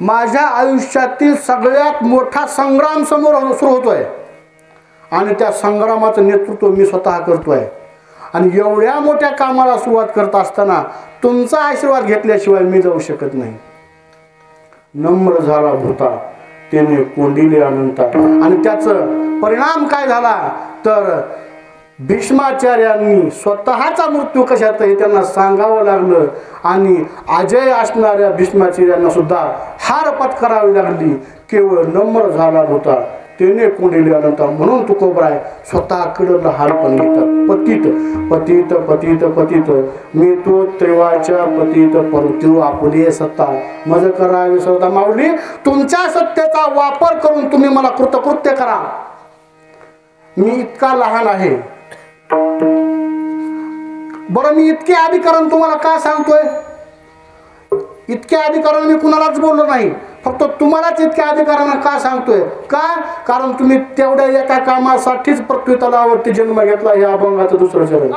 माझ्या आयुष्यातील सगळ्यात मोठा संग्राम समोर सुरू होतोय आणि त्या संग्रामाचं नेतृत्व मी स्वतः करतोय. आणि एवढ्या मोठ्या कामाला सुरुवात करत असताना तुमचा आशीर्वाद घेतल्याशिवाय मी जाऊ शकत नाही. नम्र झाला भूता त्याने कोंडिले अनंता. आणि त्याचं परिणाम काय झाला तर भीष्माचार्यांनी स्वतःचा मृत्यू कशात हे त्यांना सांगावं लागलं. आणि अजय असणाऱ्या भीष्माचार्यांना सुद्धा हार पत्करावी लागली. केवळ नम्र झाला होता त्याने कोंडिले अनंता. म्हणून तुकोबराय स्वतःकडं हारपण घेतात. पतित पतित पतित पतित मी तो त्रिवाच्या पतित परतू आपली सत्ता मज करावी स्वतः. माऊली तुमच्या सत्तेचा वापर करून तुम्ही मला कृतकृत्य करा. मी इतका लहान आहे. बरं मी इतके अधिकरण तुम्हाला का सांगतोय. इतके अधिकरण मी कुणालाच बोललो नाही. फक्त तुम्हालाच इतक्या अधिकारांना का सांगतोय का कारण तुम्ही तेवढ्या एका कामासाठीच पृथ्वी तलावरती जन्म घेतला. हे अभंगाचं दुसरं चरण.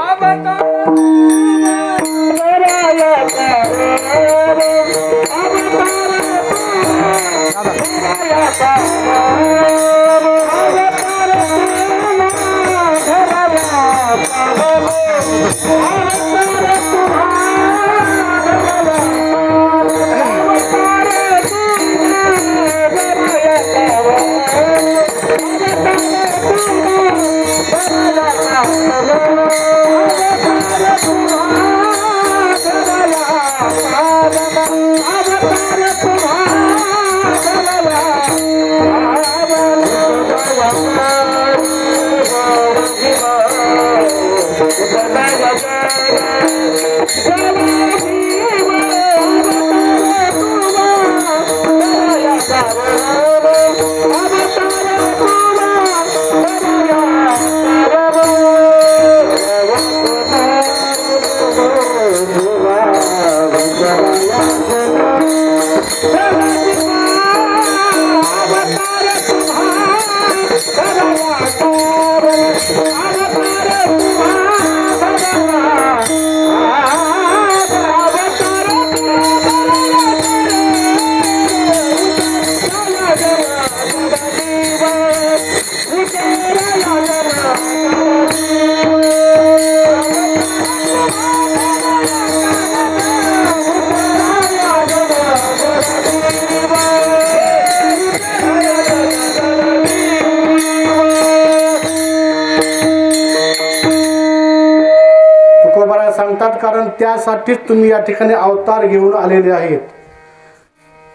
सांगतात कारण त्यासाठीच तुम्ही या ठिकाणी अवतार घेऊन आलेले आहेत.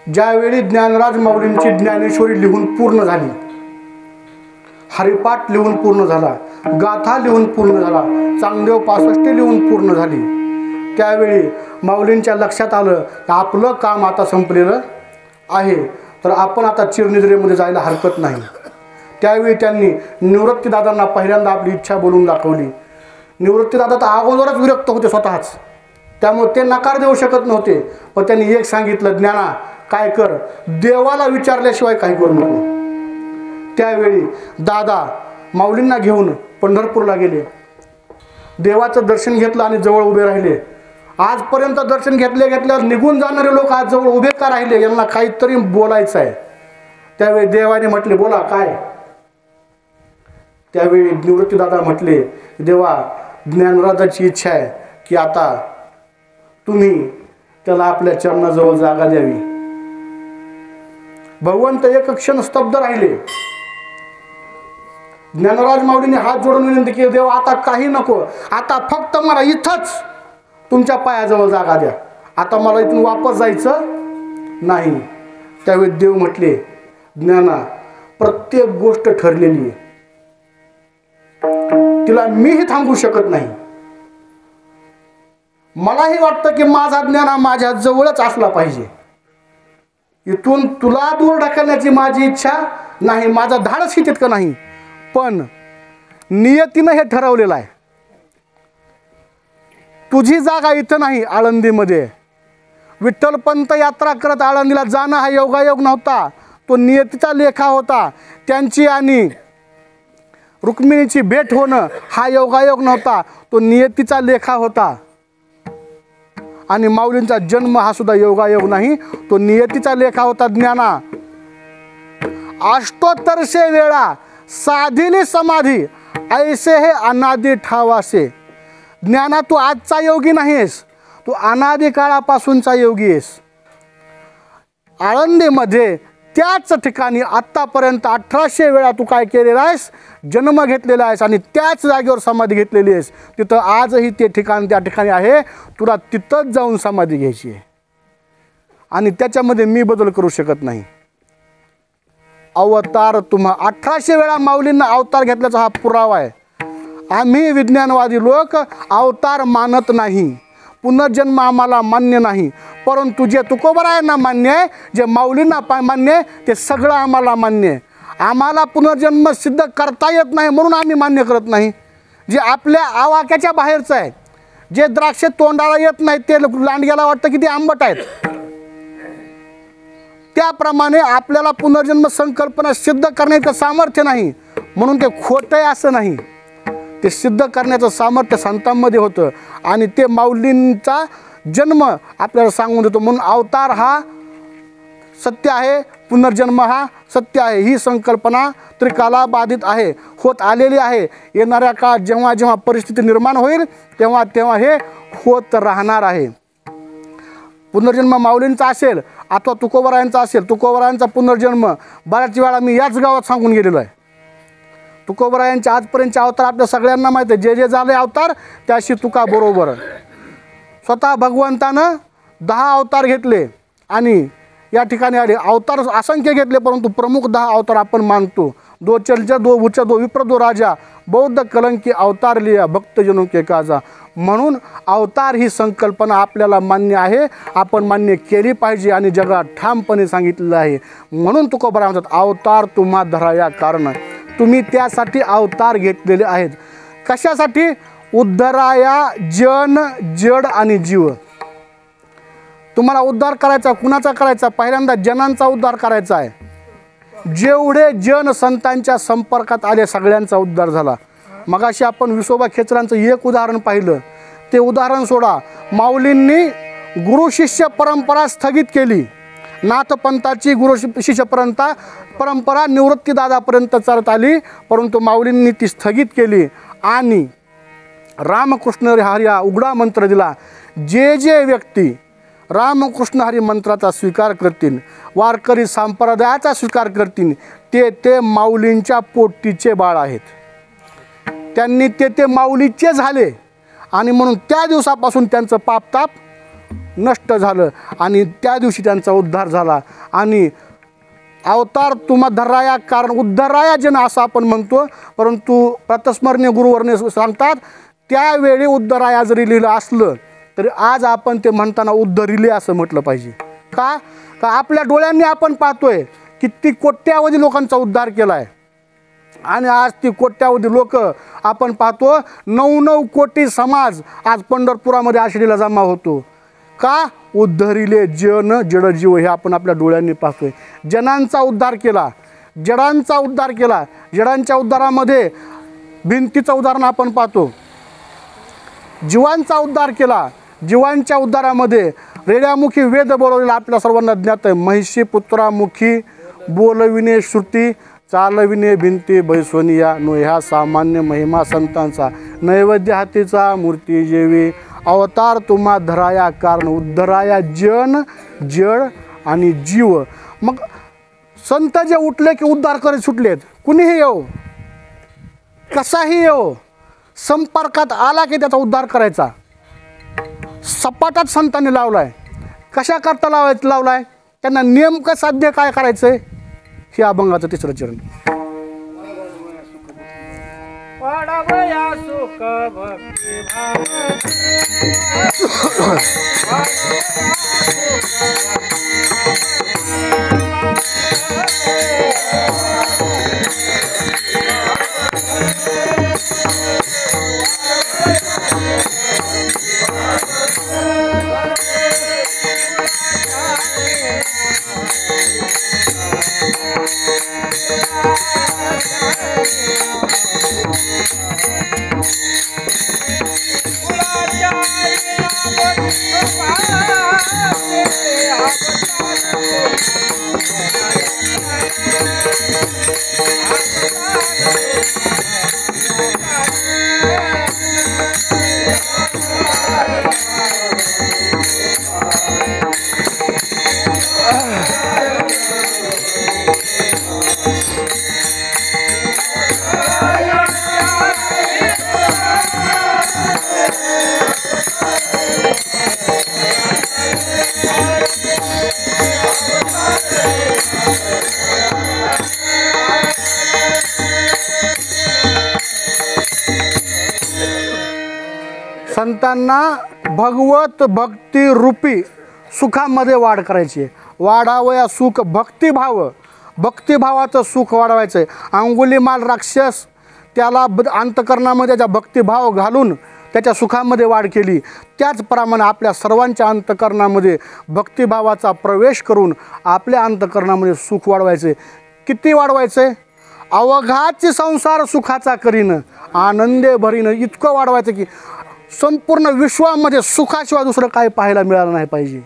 ज्यावेळी ज्ञानराज माऊलींची ज्ञानेश्वरी लिहून पूर्ण झाली, हरिपाठ लिहून पूर्ण झाला, गाथा लिहून पूर्ण झाला, चांगदेव 65 लिहून पूर्ण झाली, त्यावेळी माऊलींच्या लक्षात आलं की आपलं काम आता संपलेलं आहे, तर आपण आता चिरनिद्रेमध्ये जायला हरकत नाही. त्यावेळी त्यांनी निवृत्तीदादांना पहिल्यांदा आपली इच्छा बोलून दाखवली. निवृत्तीदादा तर अगोदरच विरक्त होते स्वतःच, त्यामुळे ते नकार देऊ शकत नव्हते. पण त्यांनी एक सांगितलं, ज्ञाना काय कर, देवाला विचारल्याशिवाय काही करू नको. त्यावेळी दादा माऊलींना घेऊन पंढरपूरला गेले, देवाचं दर्शन घेतलं आणि जवळ उभे राहिले. आजपर्यंत दर्शन घेतल्यावर निघून जाणारे लोक आज जवळ उभे का राहिले, यांना काहीतरी बोलायचं आहे. त्यावेळी देवाने म्हटले, बोला काय. त्यावेळी निवृत्तीदादा म्हटले, देवा ज्ञानराजाची इच्छा आहे की आता तुम्ही त्याला आपल्या चरणाजवळ जागा द्यावी. भगवंत एक क्षण स्तब्ध राहिले. ज्ञानराज माऊलीने हात जोडून विनंती केली, देव आता काही नको, आता फक्त मला इथंच तुमच्या पायाजवळ जागा द्या, आता मला इथून वापस जायचं नाही. त्यावेळी देव म्हटले, ज्ञाना प्रत्येक गोष्ट ठरलेली आहे, तिला मीही थांबवू शकत नाही. मलाही वाटतं की माझा ज्ञाना माझ्या जवळच असला पाहिजे. इथून तुला दूर ढकलण्याची माझी इच्छा नाही, माझा धाडसही तितकं नाही, पण नियतीनं हे ठरवलेलं आहे. तुझी जागा इथं नाही, आळंदीमध्ये. विठ्ठलपंत यात्रा करत आळंदीला जाणं हा योगायोग नव्हता, तो नियतीचा लेखा होता. त्यांची आणि रुक्मिणीची भेट होणं हा योगायोग नव्हता, तो नियतीचा लेखा होता. आणि माऊलींचा जन्म हा सुद्धा योगायोग नाही, तो नियतीचा लेखा होता. ज्ञाना अष्टोत्तरशे वेळा साधिली समाधी, ऐसे हे अनादि ठावासे. ज्ञाना तू आजचा योगी नाहीस, तू अनादि काळापासूनचा योगी आहेस. आळंदीमध्ये त्याच ठिकाणी आत्तापर्यंत 1800 वेळा तू काय केलेला आहेस, जन्म घेतलेला आहेस आणि त्याच जागेवर समाधी घेतलेली आहेस. तिथं आजही ते ठिकाण त्या ठिकाणी आहे, तुला तिथंच जाऊन समाधी घ्यायची आहे. आणि त्याच्यामध्ये मी बदल करू शकत नाही. अवतार तुम्हा 1800 वेळा माऊलींना अवतार घेतल्याचा हा पुरावा आहे. आम्ही विज्ञानवादी लोक अवतार मानत नाही, पुनर्जन्म आम्हाला मान्य नाही. परंतु जे तुकोबरायांना मान्य आहे, जे माऊलींना मान्य आहे, ते सगळं आम्हाला मान्य आहे. आम्हाला पुनर्जन्म सिद्ध करता येत नाही म्हणून आम्ही मान्य करत नाही. जे आपल्या आवाक्याच्या बाहेरचं आहे, जे द्राक्ष तोंडाला येत नाही ते लांडग्याला वाटतं की ते आंबट आहेत, त्याप्रमाणे आपल्याला पुनर्जन्म संकल्पना सिद्ध करण्याचं सामर्थ्य नाही म्हणून ते खोटं आहे असं नाही. ते सिद्ध करण्याचं सामर्थ्य संतांमध्ये होतं आणि ते माऊलींचा जन्म आपल्याला सांगून देतो. म्हणून अवतार हा सत्य आहे, पुनर्जन्म हा सत्य आहे. ही संकल्पना त्रिकाला बाधित आहे, होत आलेली आहे. येणाऱ्या काळात जेव्हा जेव्हा परिस्थिती निर्माण होईल तेव्हा तेव्हा हे होत राहणार आहे. पुनर्जन्म माऊलींचा असेल अथवा तुकोबरायांचा असेल, तुकोबरायांचा पुनर्जन्म बऱ्याच वेळा मी याच गावात सांगून गेलेलो आहे. तुकोबरायांचे आजपर्यंतचे अवतार आपल्या सगळ्यांना माहिती आहे. जे जे झाले अवतार त्याशी तुका बरोबर. स्वतः भगवंतानं 10 अवतार घेतले आणि या ठिकाणी आले. अवतार असंख्य घेतले परंतु प्रमुख 10 अवतार आपण मानतो. 2 चलच्या 2 भुजच्या 2 विप्र 2 राजा, बौद्ध कलंकी अवतार लिया, भक्तजनों के काजा. म्हणून अवतार ही संकल्पना आपल्याला मान्य आहे, आपण मान्य केली पाहिजे आणि जगात ठामपणे सांगितलेलं आहे. म्हणून तुकोबरा म्हणतात अवतार तुम्हा धराया कारण. तुम्ही त्यासाठी अवतार घेतलेले आहेत. कशासाठी? उद्धराया जन जड आणि जीव. तुम्हाला उद्धार करायचा, कुणाचा करायचा? पहिल्यांदा जनांचा उद्धार करायचा आहे. जेवढे जन संतांच्या संपर्कात आले सगळ्यांचा उद्धार झाला. मगाशी आपण विसोबा खेचरांचं एक उदाहरण पाहिलं, ते उदाहरण सोडा. माऊलींनी गुरु शिष्य परंपरा स्थगित केली. नाथपंथाची गुरु शिष्य परंपरा निवृत्तीदादापर्यंत चालत आली, परंतु माऊलींनी ती स्थगित केली आणि रामकृष्ण हरी हा उघडा मंत्र दिला. जे जे व्यक्ती रामकृष्ण हरी मंत्राचा स्वीकार करतील, वारकरी संप्रदायाचा स्वीकार करतील, ते ते माऊलींच्या पोटीचे बाळ आहेत. त्यांनी ते माऊलीचे झाले आणि म्हणून त्या दिवसापासून त्यांचं पापताप नष्ट झालं आणि त्या दिवशी त्यांचा उद्धार झाला. आणि अवतार तुम्हा धराया कारण उद्धराया जन असं आपण म्हणतो, परंतु प्रातस्मरणीय गुरुवर्णे सांगतात त्यावेळी उद्धराया जरी लिहिलं असलं तरी आज आपण ते म्हणताना उद्धरिले असं म्हटलं पाहिजे. का? आपल्या डोळ्यांनी आपण पाहतोय किती कोट्यावधी लोकांचा उद्धार केला आहे आणि आज ती कोट्यावधी लोक आपण पाहतो. 9-9 कोटी समाज आज पंढरपुरामध्ये आषाढीला जमा होतो. का? उद्धरिले जन जडजीव हे आपण आपल्या डोळ्यांनी पाहतोय. जनांचा उद्धार केला, जडांचा उद्धार केला. जडांच्या उद्धारामध्ये भिंतीचं उदाहरण आपण पाहतो. जीवांचा उद्धार केला. जीवांच्या उद्धारामध्ये रेड्यामुखी वेद बोलवलेला आपल्या सर्वांना ज्ञात आहे. महिषी पुत्रामुखी बोलविणे श्रुती, चालविणे भिंती बैसोनिया. नो ह्या सामान्य महिमा संतांचा. नैवेद्य हातीचा मूर्ती जेवी. अवतार तुम्हा धराया कारण उद्धराया जन जड आणि जीव. मग संत जे उठले की उद्धार करीत सुटलेत. कुणीही येऊ, कसाही येऊ, संपर्कात आला की त्याचा उद्धार करायचा. सपाटात संतांनी लावलाय. कशा करता लावलाय? त्यांना नेमकं साध्य काय करायचंय हे अभंगाचं 3रं चरण. वाढवया सुख भक्ती भाव संतांना भगवत भक्ती रूपी सुखामध्ये वाढ करायची. वाढावया सुख भक्तिभाव, भक्तिभावाचं सुख वाढवायचं आहे. अंगुलीमाल राक्षस त्याला अंतकरणामध्ये त्याचा भक्तिभाव घालून त्याच्या सुखामध्ये वाढ केली. त्याचप्रमाणे आपल्या सर्वांच्या अंतकरणामध्ये भक्तिभावाचा प्रवेश करून आपल्या अंतकरणामध्ये सुख वाढवायचं आहे. किती वाढवायचं आहे? अवघाची संसार सुखाचा करीन आनंदे भरीन, इतकं वाढवायचं की संपूर्ण विश्वामध्ये सुखाशिवाय दुसरं काय पाहायला मिळालं नाही पाहिजे.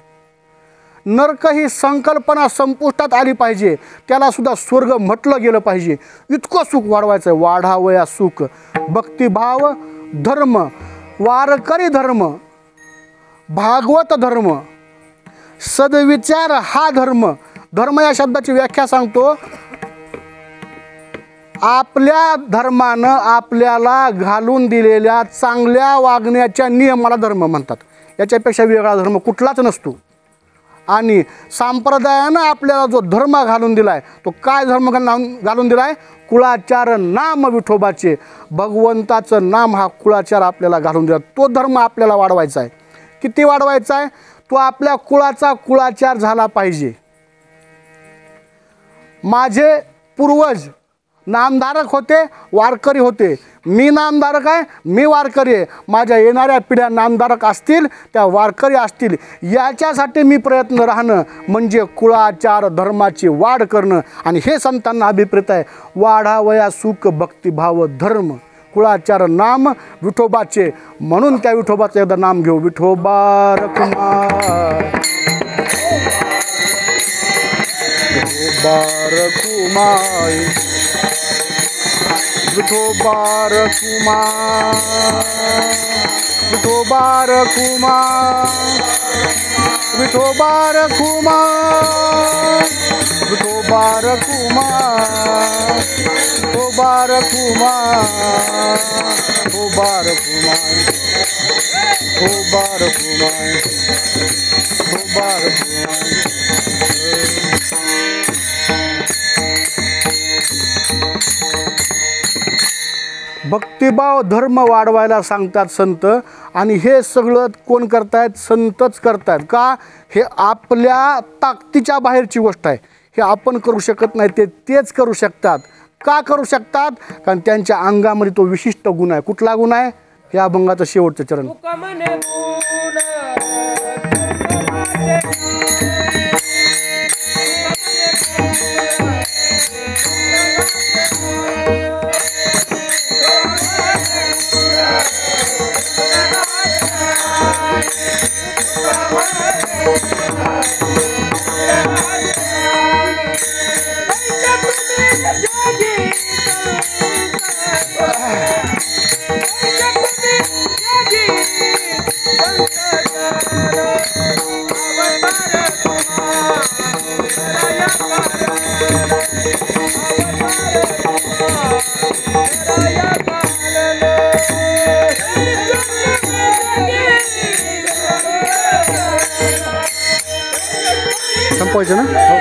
नरक ही संकल्पना संपुष्टात आली पाहिजे, त्याला सुद्धा स्वर्ग म्हटलं गेलं पाहिजे. इतकं सुख वाढवायचं आहे. वाढावया सुख भक्तिभाव धर्म, वारकरी धर्म, भागवत धर्म, सद्विचार हा धर्म. धर्म या शब्दाची व्याख्या सांगतो. आपल्या धर्मानं आपल्याला घालून दिलेल्या चांगल्या वागण्याच्या नियमाला धर्म म्हणतात. याच्यापेक्षा वेगळा धर्म कुठलाच नसतो. आणि संप्रदायानं आपल्याला जो धर्म घालून दिला आहे तो काय धर्म घालून दिला आहे? कुळाचार नाम विठोबाचे. भगवंताचं नाम हा कुळाचार आपल्याला घालून दिला. तो धर्म आपल्याला वाढवायचा आहे. किती वाढवायचा आहे? तो आपल्या कुळाचा कुळाचार झाला पाहिजे. माझे पूर्वज नामधारक होते, वारकरी होते. मी नामधारक आहे, मी वारकरी आहे. माझ्या येणाऱ्या पिढ्या नामधारक असतील, त्या वारकरी असतील. याच्यासाठी मी प्रयत्न राहणं म्हणजे कुळाचार धर्माची वाढ करणं. आणि हे संतांना अभिप्रेत आहे. वाढावया सुख भक्तिभाव धर्म, कुळाचार नाम विठोबाचे. म्हणून त्या विठोबाचं एकदा नाम घेऊ. विठोबा रखुमाई, विठोबा रखुमाई, विठोबा रखुमाई, विठोबा रखुमाई, विठोबा रखुमाई, विठोबा रखुमाई, विठोबा रखुमाई, विठोबा रखुमाई, विठोबा रखुमाई, विठोबा रखुमाई. भक्तिभाव धर्म वाढवायला सांगतात संत. आणि हे सगळं कोण करतायत? संतच करतायत. का? हे आपल्या ताकदीच्या बाहेरची गोष्ट आहे. हे आपण करू शकत नाही, तेच करू शकतात. का करू शकतात? कारण त्यांच्या अंगामध्ये तो विशिष्ट गुण आहे. कुठला गुण आहे? हे अभंगाचं शेवटचं चरण. संपवायचं ना?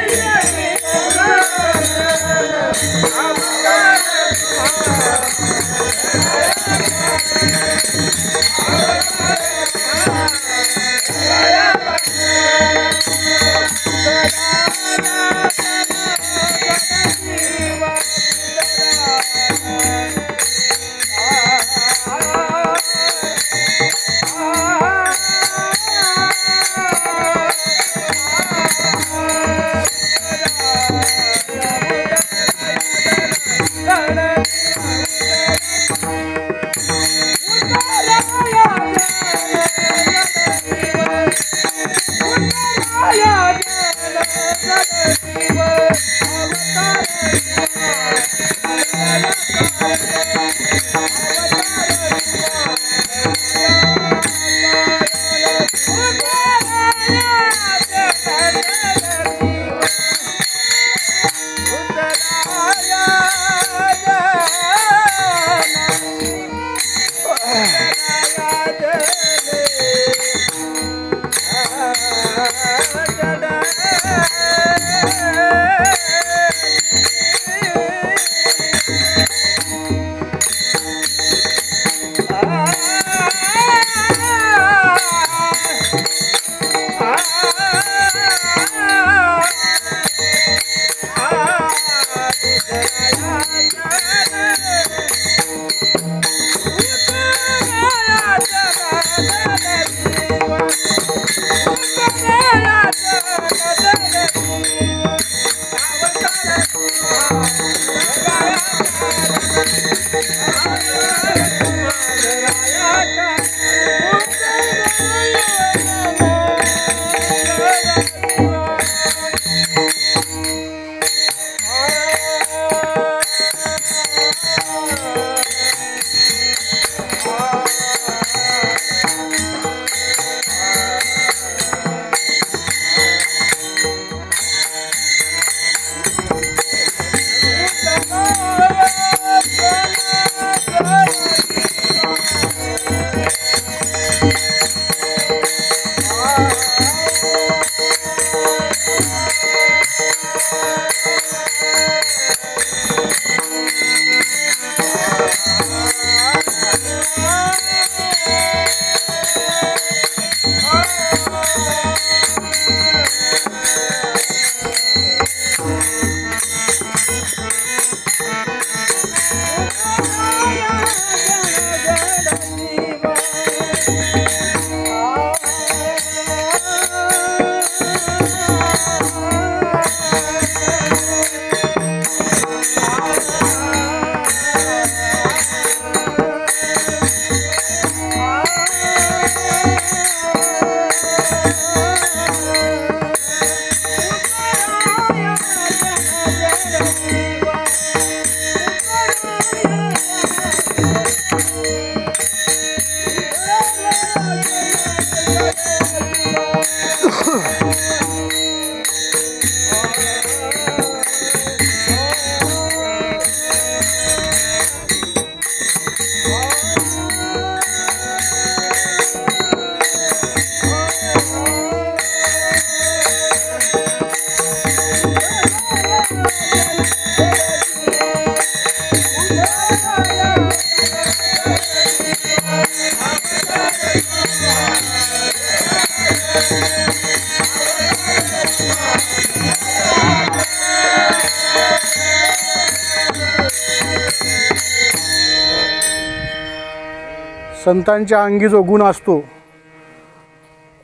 संतांच्या अंगी जो गुण असतो,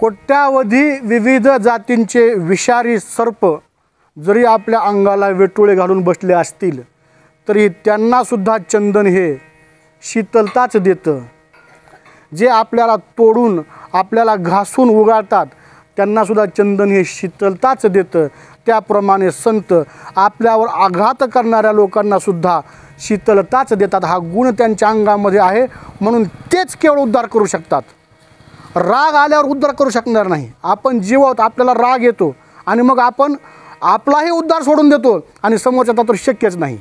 कोट्यावधी विविध जातींचे विषारी सर्प जरी आपल्या अंगाला वेटोळे घालून बसले असतील तरी त्यांनासुद्धा चंदन हे शीतलताच देतं. जे आपल्याला तोडून आपल्याला घासून उगाळतात त्यांनासुद्धा चंदन हे शीतलताच देतं. त्याप्रमाणे संत आपल्यावर आघात करणाऱ्या लोकांनासुद्धा शीतलताच देतात. हा गुण त्यांच्या अंगामध्ये आहे, म्हणून तेच केवळ उद्धार करू शकतात. राग आल्यावर उद्धार करू शकणार नाही. आपण जीव आहोत, आपल्याला राग येतो आणि मग आपण आपलाही उद्धार सोडून देतो आणि समोरच्याचा तर शक्यच नाही.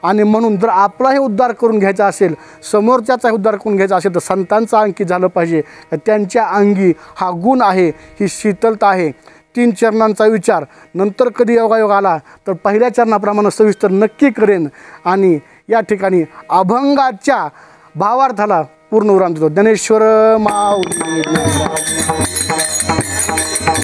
आणि म्हणून जर आपलाही उद्धार करून घ्यायचा असेल, समोरच्याचाही उद्धार करून घ्यायचा असेल तर संतांचं अंकित झालं पाहिजे. त्यांच्या अंगी हा गुण आहे, ही शीतलता आहे. 3 चरणांचा विचार नंतर कधी योगायोग आला तर पहिल्या चरणाप्रमाणे सविस्तर नक्की करेन. आणि या ठिकाणी अभंगाच्या भावार्थाला पूर्ण विराम देतो. ज्ञानेश्वर माऊली.